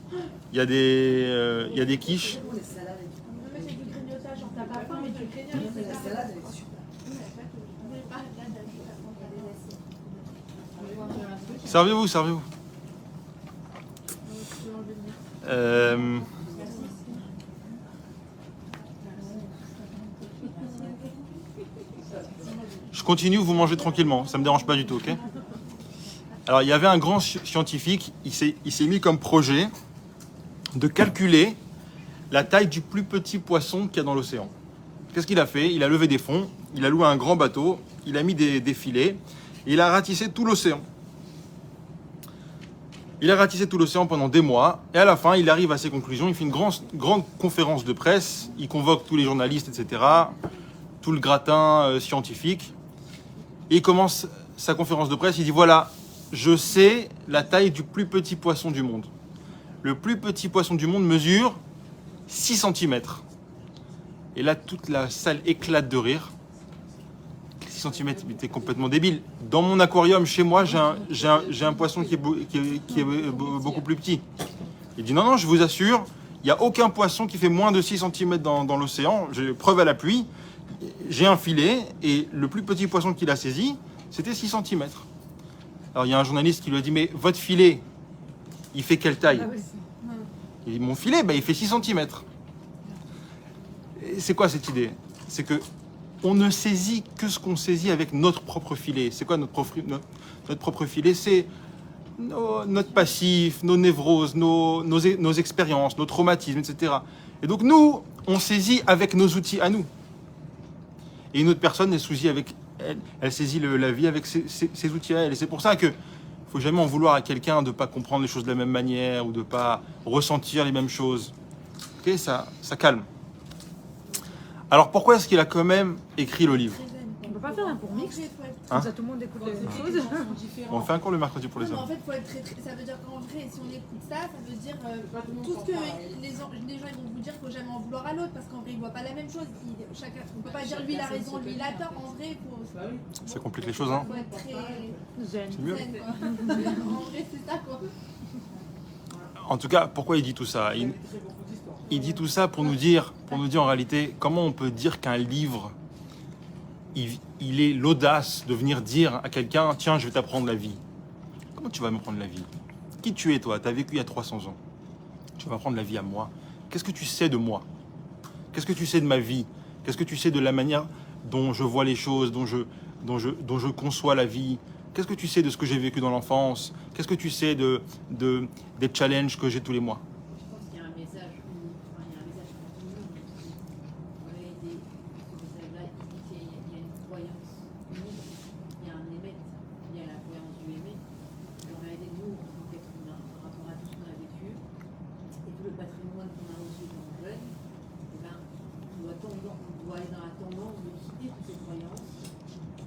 Il y a des quiches. C'est du grignotage, genre t'as pas faim, mais tu grignotes. La salade, elle est super. Servez-vous. Je continue, vous mangez tranquillement, ça ne me dérange pas du tout, ok? Alors, il y avait un grand scientifique, il s'est mis comme projet de calculer la taille du plus petit poisson qu'il y a dans l'océan. Qu'est-ce qu'il a fait? Il a levé des fonds, il a loué un grand bateau, il a mis des filets, et il a ratissé tout l'océan. Il a ratissé tout l'océan pendant des mois, et à la fin, il arrive à ses conclusions, il fait une grande conférence de presse, il convoque tous les journalistes, etc., tout le gratin scientifique, et il commence sa conférence de presse, il dit « Voilà, je sais la taille du plus petit poisson du monde. Le plus petit poisson du monde mesure 6 cm. » Et là, toute la salle éclate de rire. 6 cm, mais t'es complètement débile. Dans mon aquarium, chez moi, j'ai un poisson qui est beaucoup plus petit. Il dit non, je vous assure, il n'y a aucun poisson qui fait moins de 6 cm dans l'océan. J'ai preuve à l'appui. j'ai un filet et le plus petit poisson qu'il a saisi, c'était 6 cm. Alors il y a un journaliste qui lui a dit, mais votre filet, il fait quelle taille? Ah oui. Il dit, mon filet, il fait 6 cm. C'est quoi cette idée? C'est que on ne saisit que ce qu'on saisit avec notre propre filet. C'est quoi notre propre filet? C'est notre passif, nos névroses, nos expériences, nos traumatismes, etc. Et donc nous, on saisit avec nos outils à nous. Et une autre personne, elle saisit la vie avec ses outils à elle. Et c'est pour ça que faut jamais en vouloir à quelqu'un de ne pas comprendre les choses de la même manière ou de ne pas ressentir les mêmes choses. Ok, ça calme. Alors pourquoi est-ce qu'il a quand même écrit le livre? On peut pas faire un pour mix. Hein? Comme ça, tout le monde écoute les mêmes choses. On fait encore le mercredi pour les Non, mais en hommes. fait, faut être ça veut dire qu'en vrai, si on écoute ça, ça veut dire tout ce que les gens ils vont vous dire, faut jamais en vouloir à l'autre parce qu'en vrai, ils voient pas la même chose. Chacun, on peut pas dire lui il a raison, lui il a tort. En vrai, Ça complique les choses, hein? faut être très Zen. C'est mieux. zen, quoi. En vrai, c'est ça quoi. En tout cas, pourquoi il dit tout ça? Il dit tout ça pour nous dire en réalité comment on peut dire qu'un livre, il est l'audace de venir dire à quelqu'un, tiens, je vais t'apprendre la vie. Comment tu vas m'apprendre la vie? Qui tu es toi? Tu as vécu il y a 300 ans. Tu vas m'apprendre la vie à moi. Qu'est-ce que tu sais de moi? Qu'est-ce que tu sais de ma vie? Qu'est-ce que tu sais de la manière dont je vois les choses, dont je conçois la vie? Qu'est-ce que tu sais de ce que j'ai vécu dans l'enfance? Qu'est-ce que tu sais des challenges que j'ai tous les mois? Je pense qu'il y a un message, il y a un message pour tout le monde. En réalité, ce message-là, il dit qu'il y a une croyance unique, il y a un émet, il y a la croyance du aimé. En réalité, nous, en tant qu'être humain, par rapport à tout ce qu'on a vécu, et tout le patrimoine qu'on a reçu quand jeune, on doit aller dans la tendance de quitter toutes ces croyances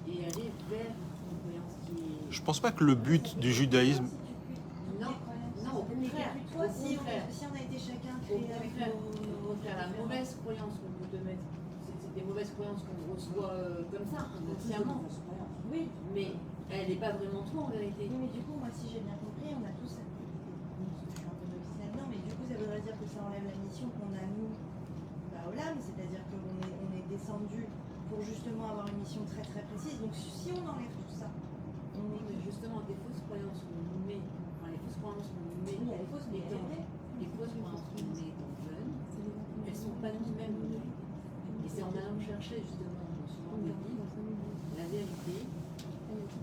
et aller vers une croyance qui est... Je pense pas que le but du judaïsme... Non, au contraire. Toi, si Au contraire. on a été chacun Au créé avec contraire, la mauvaise croyance qu'on peut te mettre, c'est des mauvaises croyances qu'on reçoit comme ça, inconsciemment. Oui, mais elle n'est pas vraiment toi en vérité. Oui, mais du coup, moi, si j'ai bien compris, on a tous. Je suis un peu novice là-dedans, mais du coup, ça voudrait dire que ça enlève la mission qu'on a, nous, au LAM, c'est-à-dire qu'on est descendu pour justement avoir une mission très très précise. Donc, si on enlève tout ça, on est. Mais justement, des fausses croyances qu'on nous met, enfin les fausses croyances qu'on nous met, Oui, il y a les fausses, mais les fausses croyances qu'on nous met étant jeunes, elles ne sont pas nous-mêmes en vérité. Et c'est en allant chercher justement dans ce monde de vie, la vérité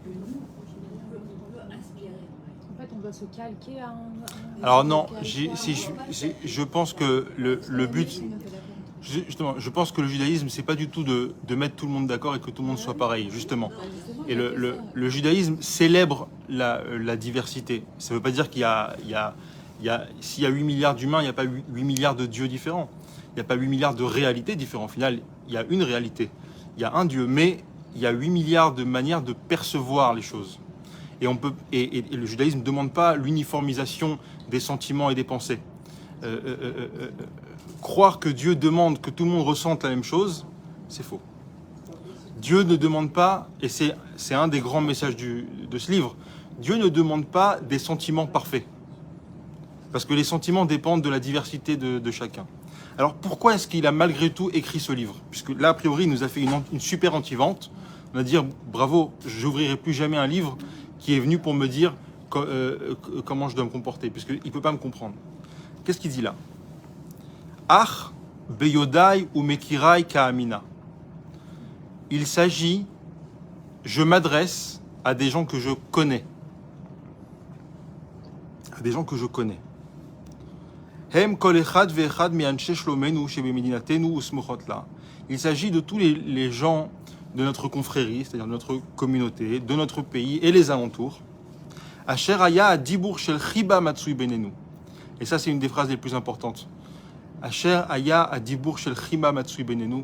que nous, on peut aspirer en fait. En fait, on doit se calquer à un... Alors non, je pense que le but... Justement, je pense que le judaïsme, c'est pas du tout de mettre tout le monde d'accord et que tout le monde soit pareil, justement. Et le judaïsme célèbre la diversité. Ça veut pas dire s'il y a 8 milliards d'humains, il n'y a pas 8 milliards de dieux différents. Il n'y a pas 8 milliards de réalités différentes. Au final, il y a une réalité. Il y a un Dieu, mais il y a 8 milliards de manières de percevoir les choses. Et le judaïsme ne demande pas l'uniformisation des sentiments et des pensées. Croire que Dieu demande que tout le monde ressente la même chose, c'est faux. Dieu ne demande pas, et c'est un des grands messages de ce livre, Dieu ne demande pas des sentiments parfaits. Parce que les sentiments dépendent de la diversité de chacun. Alors pourquoi est-ce qu'il a malgré tout écrit ce livre? Puisque là, a priori, il nous a fait une super anti-vente. On va dire, bravo, j'ouvrirai plus jamais un livre qui est venu pour me dire comment je dois me comporter, puisqu'il ne peut pas me comprendre. Qu'est-ce qu'il dit là? Ach, beyodai ou mekirai ka'amina. Il s'agit, je m'adresse à des gens que je connais. À des gens que je connais. Hem kol echad ve'echad mi'anshe shlomenu shebemedinatenu usmuchot la. Il s'agit de tous les gens de notre confrérie, c'est-à-dire de notre communauté, de notre pays et les alentours. Asher haya adibur shel chiba matsui benenu. Et ça, c'est une des phrases les plus importantes. Asher haya adibur shel chiba matsui benenu.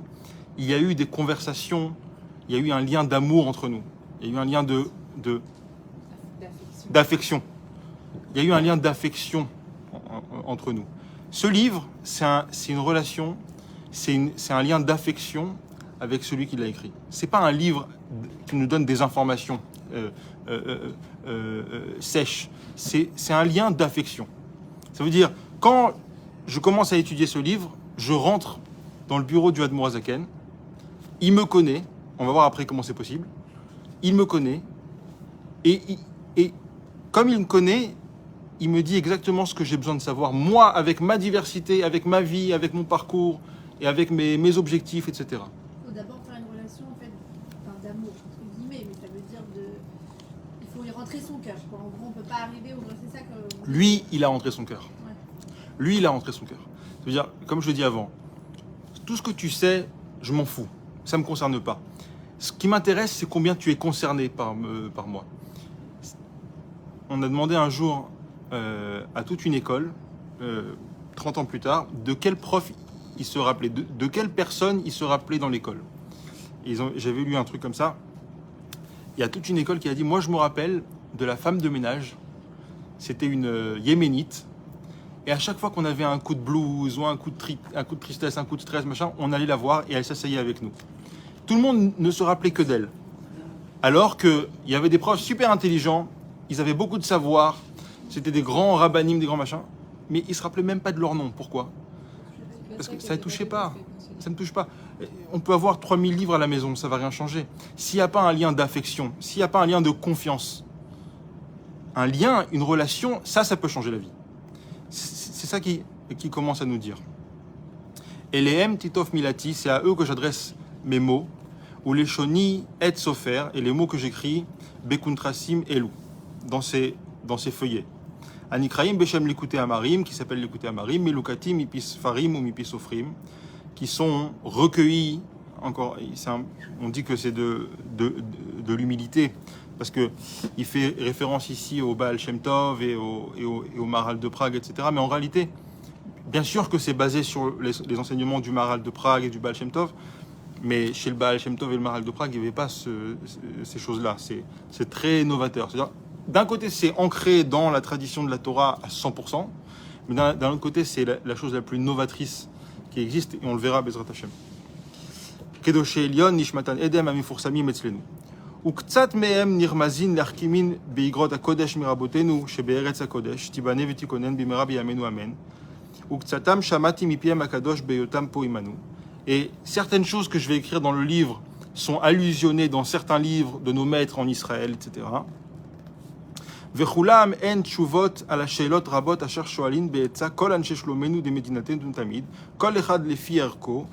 Il y a eu des conversations, il y a eu un lien d'amour entre nous. Il y a eu un lien d'affection. Il y a eu un lien d'affection entre nous. Ce livre, c'est une relation, c'est un lien d'affection avec celui qui l'a écrit. C'est pas un livre qui nous donne des informations sèches. C'est un lien d'affection. Ça veut dire, quand je commence à étudier ce livre, je rentre dans le bureau du Admour Hazaken il me connaît, on va voir après comment c'est possible, il me connaît, et comme il me connaît, il me dit exactement ce que j'ai besoin de savoir, moi, avec ma diversité, avec ma vie, avec mon parcours, et avec mes objectifs, etc. Il faut d'abord faire une relation en fait, enfin, d'amour, entre guillemets, mais ça veut dire il faut y rentrer son cœur. Quoi. En gros, on ne peut pas arriver au... C'est ça que... Lui, il a rentré son cœur. Ouais. Lui, il a rentré son cœur. Ça veut dire, comme je le dis avant, tout ce que tu sais, je m'en fous. Ça ne me concerne pas. Ce qui m'intéresse, c'est combien tu es concerné par moi. On a demandé un jour à toute une école, 30 ans plus tard, de quel prof il se rappelait, de quelle personne il se rappelait dans l'école. J'avais lu un truc comme ça. Il y a toute une école qui a dit, moi je me rappelle de la femme de ménage, c'était une yéménite, et à chaque fois qu'on avait un coup de blues, ou un coup de tristesse, un coup de stress, machin, on allait la voir et elle s'asseyait avec nous. Tout le monde ne se rappelait que d'elle. Alors qu'il y avait des profs super intelligents, ils avaient beaucoup de savoir, c'était des grands rabbinim, des grands machins, mais ils ne se rappelaient même pas de leur nom. Pourquoi ? Parce que ça ne touchait pas. Ça ne touche pas. On peut avoir 3000 livres à la maison, ça ne va rien changer. S'il n'y a pas un lien d'affection, s'il n'y a pas un lien de confiance, un lien, une relation, ça peut changer la vie. C'est ça qui commence à nous dire. Et les M, Titov Milati, c'est à eux que j'adresse mes mots, ou les Shoni et Sofer, et les mots que j'écris, Bekuntrasim Elou, dans ces feuillets. Anikraim Beshem Likutei Amarim, qui s'appelle Likutei Amarim, Melukatim Mipis Farim ou Mipis Ofrim, qui sont recueillis, encore, on dit que c'est de l'humilité, parce qu'il fait référence ici au Baal Shem Tov et au Maharal de Prague, etc. Mais en réalité, bien sûr que c'est basé sur les enseignements du Maharal de Prague et du Baal Shem Tov, mais chez le Baal Shem Tov et le Maharal de Prague, il n'y avait pas ces choses-là. C'est très novateur. C'est-à-dire, d'un côté, c'est ancré dans la tradition de la Torah à 100%, mais d'un autre côté, c'est la chose la plus novatrice qui existe, et on le verra, Bezrat Hashem. Kedoshé Elion, Nishmatan Edem, Amifursamim Etzlenu. וקצת מהם נרמזין להחכימין באגרות הקודש מרבותינו שבארץ הקודש, תיבנה ותיכונן במהרה בימינו אמן. וקצתם שמעתי מפיהם הקדוש בהיותם פה עמנו. Et certaines choses que je vais écrire dans le livre sont allusionnées dans certains livres de nos maîtres en Israël, etc. וכולם אין תשובות על השאלות רבות אשר שואלים בעצה כל אנשי שלומנו דמדינתנו תמיד, כל אחד לפי ערכו,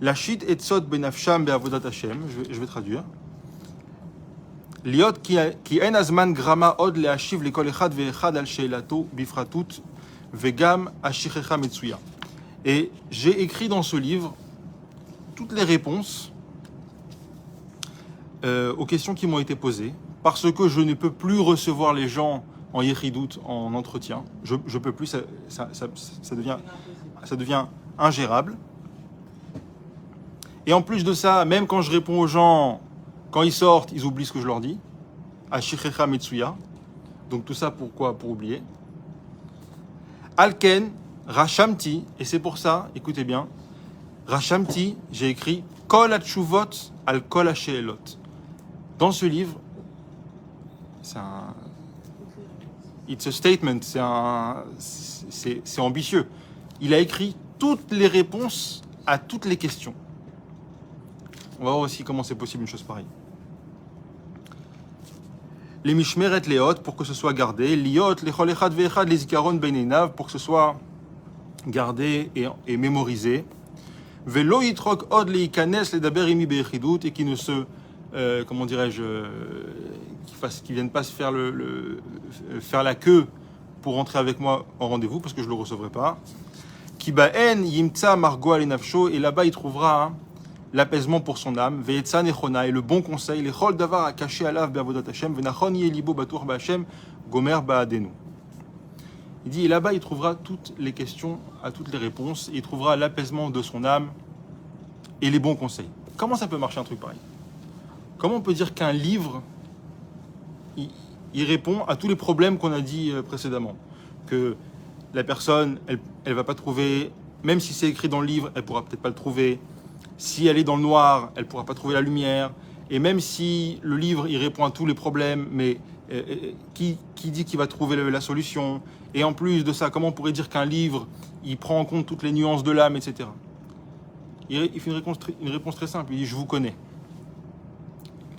להשית עצות בנפשם בעבודת השם, je vais traduire. להיות כי אין הזמן גרמה עוד להשיב לכל אחד ואחד על שאלתו בפרטות וגם השכחה מצויה. Et j'ai écrit dans ce livre toutes les réponses aux questions qui m'ont été posées, parce que je ne peux plus recevoir les gens en yéchidout, en entretien. Je peux plus, ça devient ingérable. Et en plus de ça, même quand je réponds aux gens, quand ils sortent, ils oublient ce que je leur dis. Ashichecha Metsuya. Donc tout ça pourquoi ? Pour oublier. Alken, Rashamti, et c'est pour ça, écoutez bien, Rashamti, j'ai écrit Kol Atshuvot al Kol Hasheelot. Dans ce livre, it's a statement, c'est ambitieux. Il a écrit toutes les réponses à toutes les questions. On va voir aussi comment c'est possible une chose pareille. Les mishmeret leot, pour que ce soit gardé. Liot, lechol echad ve'echad, les zikaron beneinav, pour que ce soit gardé et mémorisé. Velo yitrok od leikanes ledaber imi be'echidut, et qui ne se, comment dirais-je, qui viennent pas se faire faire la queue pour rentrer avec moi en rendez-vous, parce que je le recevrai pas. Ki ba'en yimtza margo al nafsho, et là-bas il trouvera l'apaisement pour son âme, ve'etza nechona, et le bon conseil, les chol davar a caché alav be'avodat Hashem, ve'nachon yelibo batour ba'Hashem, gomer ba'adenu. Il dit, et là-bas, il trouvera toutes les questions, à toutes les réponses, et il trouvera l'apaisement de son âme et les bons conseils. Comment ça peut marcher un truc pareil ? Comment on peut dire qu'un livre, il répond à tous les problèmes qu'on a dit précédemment ? Que la personne, elle va pas trouver, même si c'est écrit dans le livre, elle pourra peut-être pas le trouver. Si elle est dans le noir, elle ne pourra pas trouver la lumière. Et même si le livre, il répond à tous les problèmes, mais qui dit qu'il va trouver la solution ? Et en plus de ça, comment on pourrait dire qu'un livre, il prend en compte toutes les nuances de l'âme, etc. Il fait une réponse très simple. Il dit « Je vous connais ».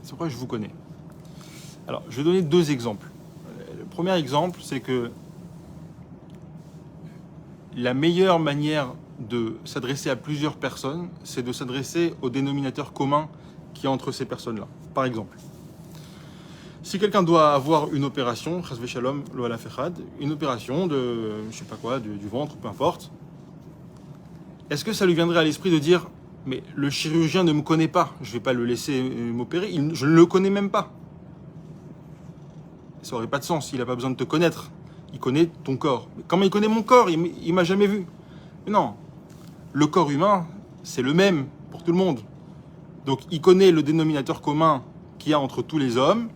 C'est pourquoi je vous connais. Alors, je vais donner 2 exemples. Le premier exemple, c'est que la meilleure manière de s'adresser à plusieurs personnes, c'est de s'adresser au dénominateur commun qu'il y a entre ces personnes-là. Par exemple, si quelqu'un doit avoir une opération, chasvé shalom, lo ala fechad, une opération de, je sais pas quoi, du ventre, peu importe, est-ce que ça lui viendrait à l'esprit de dire « Mais le chirurgien ne me connaît pas, je ne vais pas le laisser m'opérer, je ne le connais même pas ». Ça n'aurait pas de sens, il n'a pas besoin de te connaître. Il connaît ton corps. Mais comment il connaît mon corps? Il ne m'a jamais vu. Mais non, le corps humain, c'est le même pour tout le monde. Donc il connaît le dénominateur commun qu'il y a entre tous les hommes,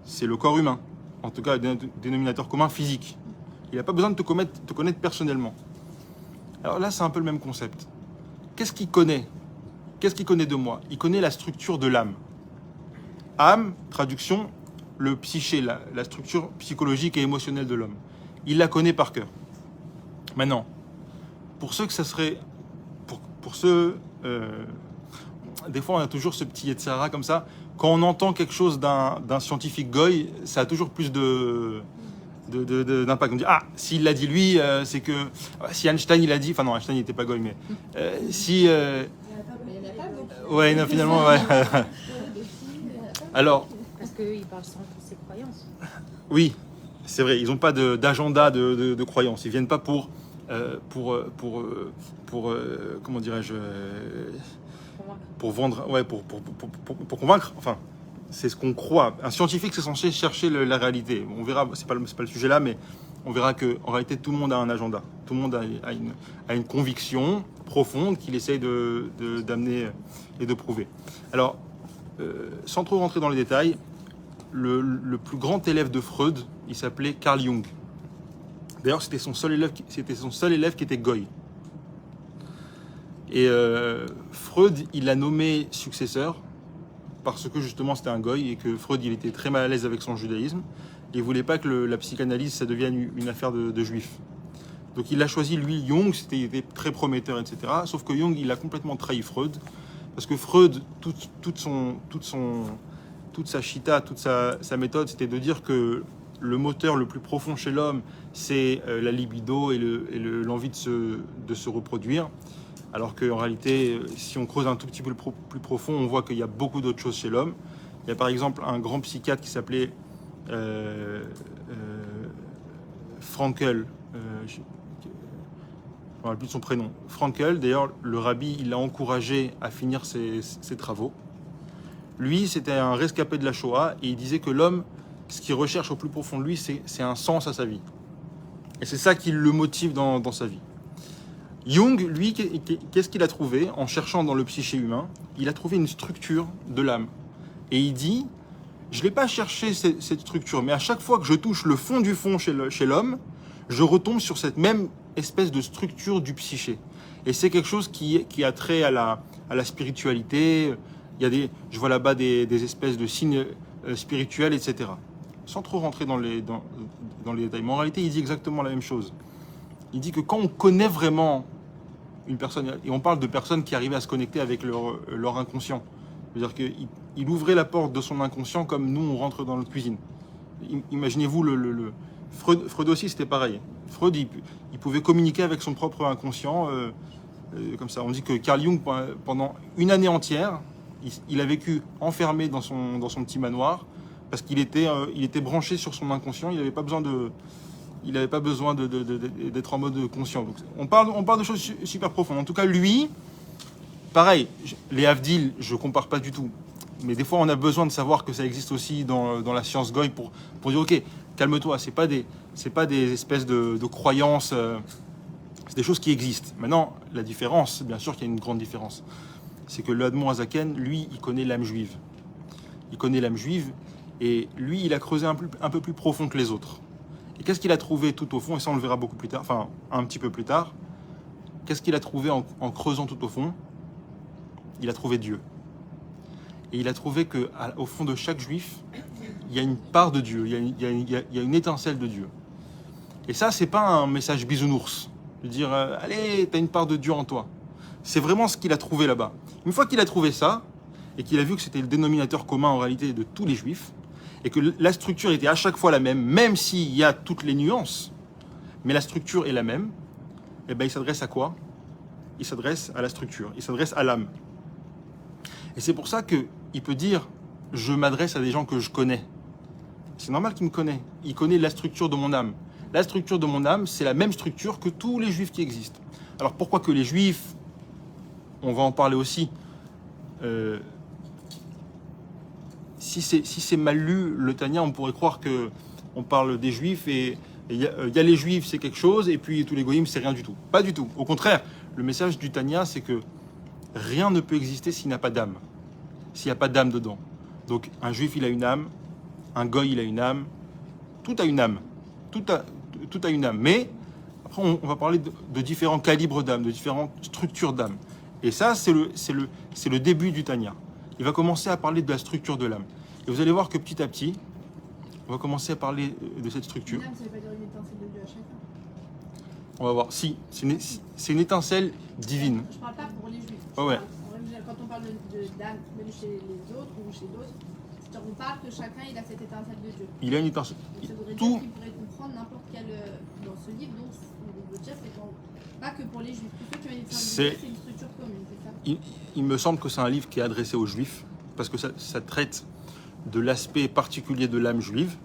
c'est le corps humain. En tout cas, le dénominateur commun physique. Il n'a pas besoin de te connaître personnellement. Alors là, c'est un peu le même concept. Qu'est-ce qu'il connaît? Qu'est-ce qu'il connaît de moi? Il connaît la structure de l'âme. Âme, traduction, le psyché, la structure psychologique et émotionnelle de l'homme. Il la connaît par cœur. Maintenant, pour ceux que ça serait... Pour ceux... des fois, on a toujours ce petit Yetzirah comme ça. Quand on entend quelque chose d'un scientifique goy, ça a toujours plus d'impact. On dit, ah, s'il l'a dit lui, c'est que... Si Einstein, il a dit... Enfin non, Einstein, il n'était pas goy, mais... si... Mais il n'y en a pas beaucoup. ouais, non, finalement, ouais. Alors... Parce qu'ils parlent sans ses croyances. Oui, c'est vrai, ils n'ont pas d'agenda de croyance. Ils viennent pas pour comment dirais-je, pour vendre, ouais, pour convaincre. Enfin, c'est ce qu'on croit. Un scientifique, c'est censé chercher la réalité. On verra, c'est pas le sujet là, mais on verra que en réalité, tout le monde a un agenda. Tout le monde a une conviction profonde qu'il essaye d'amener et de prouver. Alors, sans trop rentrer dans les détails, le plus grand élève de Freud, il s'appelait Carl Jung. D'ailleurs, c'était son seul élève qui était goy. Et Freud, il l'a nommé successeur parce que justement c'était un goy et que Freud, il était très mal à l'aise avec son judaïsme. Et il voulait pas que la psychanalyse, ça devienne une affaire de juifs. Donc il a choisi, lui, Jung, il était très prometteur, etc. Sauf que Jung, il a complètement trahi Freud. Parce que Freud, toute sa chita, toute sa méthode, c'était de dire que le moteur le plus profond chez l'homme, c'est la libido et l'envie de se reproduire. Alors qu'en réalité, si on creuse un tout petit peu plus profond, on voit qu'il y a beaucoup d'autres choses chez l'homme. Il y a par exemple un grand psychiatre qui s'appelait Frankl. Je ne me rappelle plus de son prénom. Frankl, d'ailleurs, le rabbi, il l'a encouragé à finir ses travaux. Lui, c'était un rescapé de la Shoah et il disait que l'homme, ce qu'il recherche au plus profond de lui, c'est un sens à sa vie. Et c'est ça qui le motive dans sa vie. Jung, lui, qu'est-ce qu'il a trouvé en cherchant dans le psyché humain? Il a trouvé une structure de l'âme. Et il dit, je ne l'ai pas cherché cette structure, mais à chaque fois que je touche le fond du fond chez l'homme, je retombe sur cette même espèce de structure du psyché. Et c'est quelque chose qui a trait à la spiritualité. Je vois là-bas des espèces de signes spirituels, etc. Sans trop rentrer dans les détails. Mais en réalité, il dit exactement la même chose. Il dit que quand on connaît vraiment une personne, et on parle de personnes qui arrivaient à se connecter avec leur inconscient, c'est-à-dire qu'il ouvrait la porte de son inconscient comme nous, on rentre dans notre cuisine. Imaginez-vous, Freud aussi, c'était pareil. Freud, il pouvait communiquer avec son propre inconscient, comme ça. On dit que Carl Jung, pendant une année entière, il a vécu enfermé dans son petit manoir parce qu'il était branché sur son inconscient. Il n'avait pas besoin d'être en mode conscient. Donc, on parle de choses super profondes. En tout cas, lui, pareil, les Havdil, je ne compare pas du tout. Mais des fois, on a besoin de savoir que ça existe aussi dans la science goy pour dire, ok, calme-toi, c'est pas des espèces de croyances, c'est des choses qui existent. Maintenant, la différence, bien sûr qu'il y a une grande différence, c'est que le Admon Azaken, lui, il connaît l'âme juive. Il connaît l'âme juive, et lui, il a creusé un peu plus profond que les autres. Et qu'est-ce qu'il a trouvé tout au fond? Et ça, on le verra beaucoup plus tard, enfin, un petit peu plus tard. Qu'est-ce qu'il a trouvé en creusant tout au fond? Il a trouvé Dieu. Et il a trouvé qu'au fond de chaque juif, il y a une part de Dieu, il y a une étincelle de Dieu. Et ça, c'est pas un message bisounours, de dire allez, t'as une part de Dieu en toi. C'est vraiment ce qu'il a trouvé là-bas. Une fois qu'il a trouvé ça, et qu'il a vu que c'était le dénominateur commun en réalité de tous les juifs, et que la structure était à chaque fois la même s'il y a toutes les nuances, mais la structure est la même, et ben il s'adresse à quoi? Il s'adresse à la structure, il s'adresse à l'âme. Et c'est pour ça qu'il peut dire « je m'adresse à des gens que je connais ». C'est normal qu'il me connaît. Il connaît la structure de mon âme. La structure de mon âme, c'est la même structure que tous les juifs qui existent. Alors pourquoi que les juifs, on va en parler aussi, si c'est mal lu, le Tanya, on pourrait croire qu'on parle des juifs et il y a les juifs, c'est quelque chose, et puis tous les goïms, c'est rien du tout. Pas du tout. Au contraire, le message du Tanya, c'est que rien ne peut exister s'il n'y a pas d'âme. S'il n'y a pas d'âme dedans. Donc un juif, il a une âme, un goy, il a une âme, tout a une âme. Tout a une âme. Mais après, on va parler de différents calibres d'âme, de différentes structures d'âme. Et ça, c'est le début du Tanya. Il va commencer à parler de la structure de l'âme. Et vous allez voir que petit à petit, on va commencer à parler de cette structure. L'âme, ça veut pas dire une étincelle de Dieu à chacun. On va voir. Si, c'est une étincelle divine. Je parle pas pour les juifs. Ouais. Quand on parle d'âme, même chez les autres ou chez d'autres, on parle que chacun il a cette étincelle de Dieu. Il a une étincelle. Donc, ça voudrait Tout. dire qu'il pourrait comprendre n'importe quel dans ce livre. Donc, on veut dire c'est pas que pour les juifs. Tous ceux qui ont une étincelle de Dieu, c'est une structure commune, c'est ça? Il me semble que c'est un livre qui est adressé aux juifs parce que ça traite de l'aspect particulier de l'âme juive.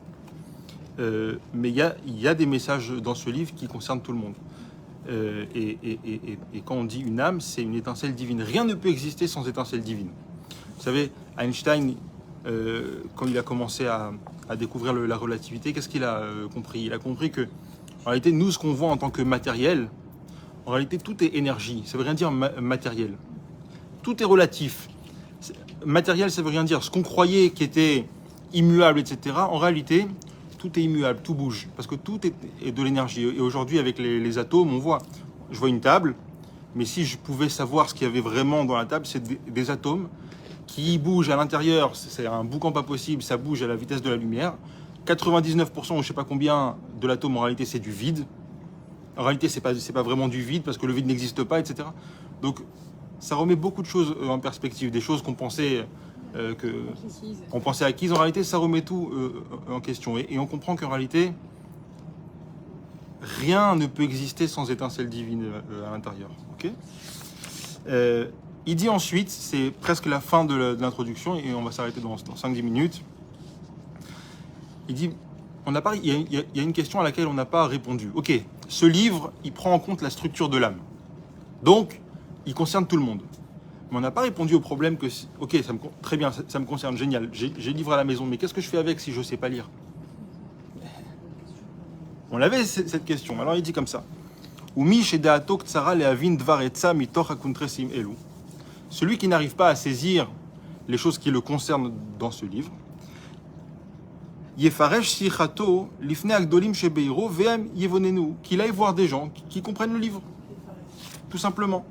Mais il y a des messages dans ce livre qui concernent tout le monde. Et quand on dit une âme, c'est une étincelle divine. Rien ne peut exister sans étincelle divine. Vous savez, Einstein, quand il a commencé à découvrir la relativité, qu'est-ce qu'il a compris? Il a compris que, en réalité, nous, ce qu'on voit en tant que matériel, en réalité, tout est énergie. Ça veut rien dire matériel. Tout est relatif. Matériel, ça veut rien dire. Ce qu'on croyait qui était immuable, etc., en réalité, tout est immuable, tout bouge, parce que tout est de l'énergie. Et aujourd'hui, avec les atomes, je vois une table, mais si je pouvais savoir ce qu'il y avait vraiment dans la table, c'est des atomes qui bougent à l'intérieur. C'est un boucan pas possible, ça bouge à la vitesse de la lumière. 99% ou je sais pas combien de l'atome, en réalité, c'est du vide. En réalité, c'est pas vraiment du vide, parce que le vide n'existe pas, etc. Donc, ça remet beaucoup de choses en perspective, des choses qu'on pensait... on pensait acquises, en réalité ça remet tout en question et on comprend qu'en réalité rien ne peut exister sans étincelle divine à l'intérieur. Okay, il dit ensuite, c'est presque la fin de l'introduction et on va s'arrêter dans 5-10 minutes. Il dit, il y a une question à laquelle on n'a pas répondu. Ok, ce livre il prend en compte la structure de l'âme, donc il concerne tout le monde. Mais on n'a pas répondu au problème que, ok, très bien, ça me concerne, génial, j'ai le livre à la maison, mais qu'est-ce que je fais avec si je ne sais pas lire? On avait cette question, alors il dit comme ça. Celui qui n'arrive pas à saisir les choses qui le concernent dans ce livre, qu'il aille voir des gens qui comprennent le livre, tout simplement.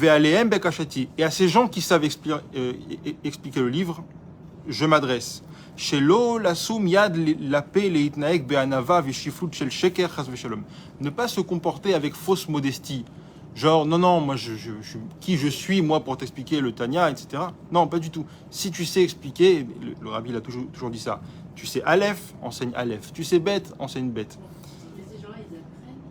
Et à ces gens qui savent expliquer le livre, je m'adresse. Ne pas se comporter avec fausse modestie. Genre, non, moi, qui je suis, moi, pour t'expliquer le Tanya, etc. Non, pas du tout. Si tu sais expliquer, le rabbi il a toujours dit ça, tu sais Aleph, enseigne Aleph. Tu sais bête, enseigne bête. Mais ces gens-là, ils apprennent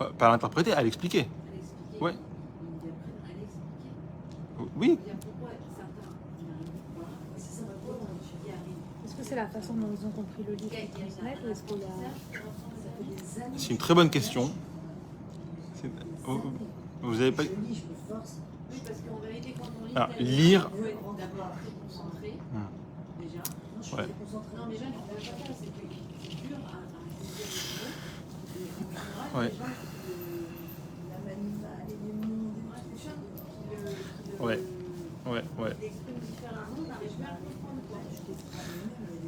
à Pas à l'interpréter, à l'expliquer. l'expliquer. Ouais. Ils apprennent à l'expliquer. Oui. Pourquoi certains n'arrivent pas? C'est ça, pourquoi on y arrive? Est-ce que c'est la façon dont ils ont compris le livre qui transmettent ou est-ce qu'il y a... C'est une très bonne question. Vous avez pas... Oui, parce qu'en vérité, quand on lit, Alors, lire... il faut être d'abord très concentré, déjà. Ouais. Non, mais même, on ne peut pas faire, c'est que c'est dur à saisir les mots. Et en général, Ouais. les gens La animale et les mondes, les gens qui Ouais. Ouais. l'expriment différemment n'arrivent pas à comprendre quoi.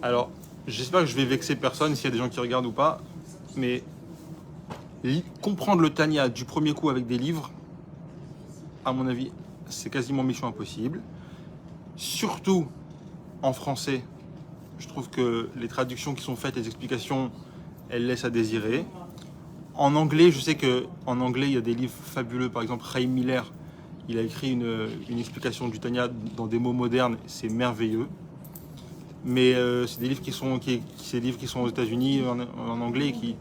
Alors, j'espère que je vais vexer personne s'il y a des gens qui regardent ou pas, mais comprendre le Tanya du premier coup avec des livres, à mon avis, c'est quasiment mission impossible. Surtout en français, je trouve que les traductions qui sont faites, les explications, elles laissent à désirer. En anglais, je sais qu'en anglais, il y a des livres fabuleux. Par exemple, Chaim Miller, il a écrit une explication du Tanya dans des mots modernes. C'est merveilleux. Mais c'est des livres ces livres qui sont aux États-Unis en anglais et qui,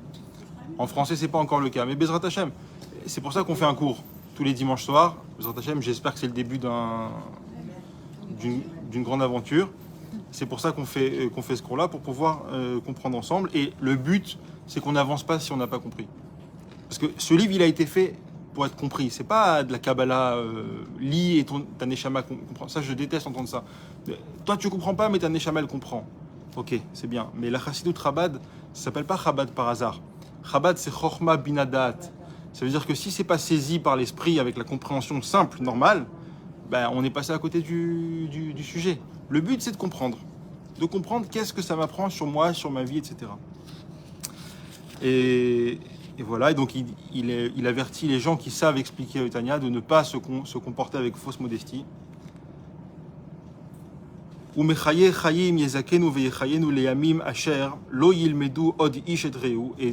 en français, c'est pas encore le cas. Mais Bezrat Hashem, c'est pour ça qu'on fait un cours tous les dimanches soirs. Bezrat Hashem, j'espère que c'est le début d'une grande aventure. C'est pour ça qu'on fait ce cours-là, pour pouvoir comprendre ensemble. Et le but, c'est qu'on n'avance pas si on n'a pas compris. Parce que ce livre, il a été fait pour être compris. C'est pas de la Kabbalah, lis et ta Neshama comprend. Ça, je déteste entendre ça. Toi, tu comprends pas, mais ta Neshama, elle comprend. Ok, c'est bien. Mais la Chassidut Chabad, ça s'appelle pas Chabad par hasard. Chabad, c'est Chochma Binadat. Ça veut dire que si c'est pas saisi par l'esprit avec la compréhension simple, normale, ben, on est passé à côté du sujet. Le but, c'est de comprendre. De comprendre qu'est-ce que ça m'apprend sur moi, sur ma vie, etc. Et voilà, et donc il avertit les gens qui savent expliquer le Tanya de ne pas se comporter avec fausse modestie. Et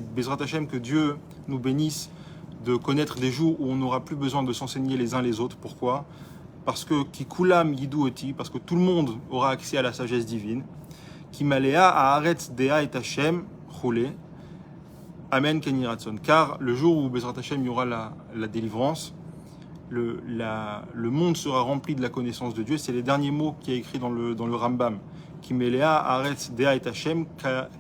Bezrat Hashem, que Dieu nous bénisse de connaître des jours où on n'aura plus besoin de s'enseigner les uns les autres. Pourquoi ? Parce que Kikulam Yidu Oti, parce que tout le monde aura accès à la sagesse divine. Kimalea Haaretz Dea et Hashem Choule. Amen Keni Ratson. Car le jour où Bezrat Hashem il y aura la délivrance, le monde sera rempli de la connaissance de Dieu. C'est les derniers mots qu'il y a écrits dans le Rambam. Kimelea Haaretz Dea et Hashem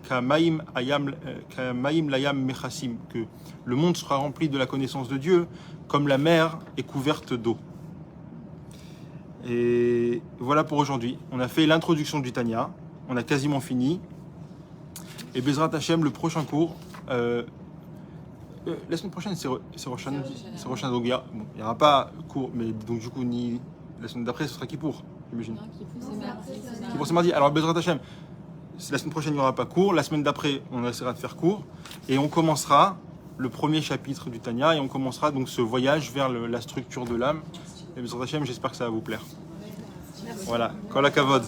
Kamaim Layam Mechasim. Que le monde sera rempli de la connaissance de Dieu comme la mer est couverte d'eau. Et voilà pour aujourd'hui. On a fait l'introduction du Tanya. On a quasiment fini. Et Bezrat Hashem, le prochain cours. La semaine prochaine, c'est Rosh Hashanah. Donc il n'y aura pas cours, mais donc du coup, ni la semaine d'après, ce sera Kippour, j'imagine. Kippour, c'est mardi. Alors Bezrat Hashem, la semaine prochaine, il n'y aura pas cours. La semaine d'après, on essaiera de faire cours. Et on commencera le premier chapitre du Tanya. Et on commencera donc ce voyage vers la structure de l'âme. Et Bezrat Hashem, j'espère que ça va vous plaire. Voilà. Kol hakavod.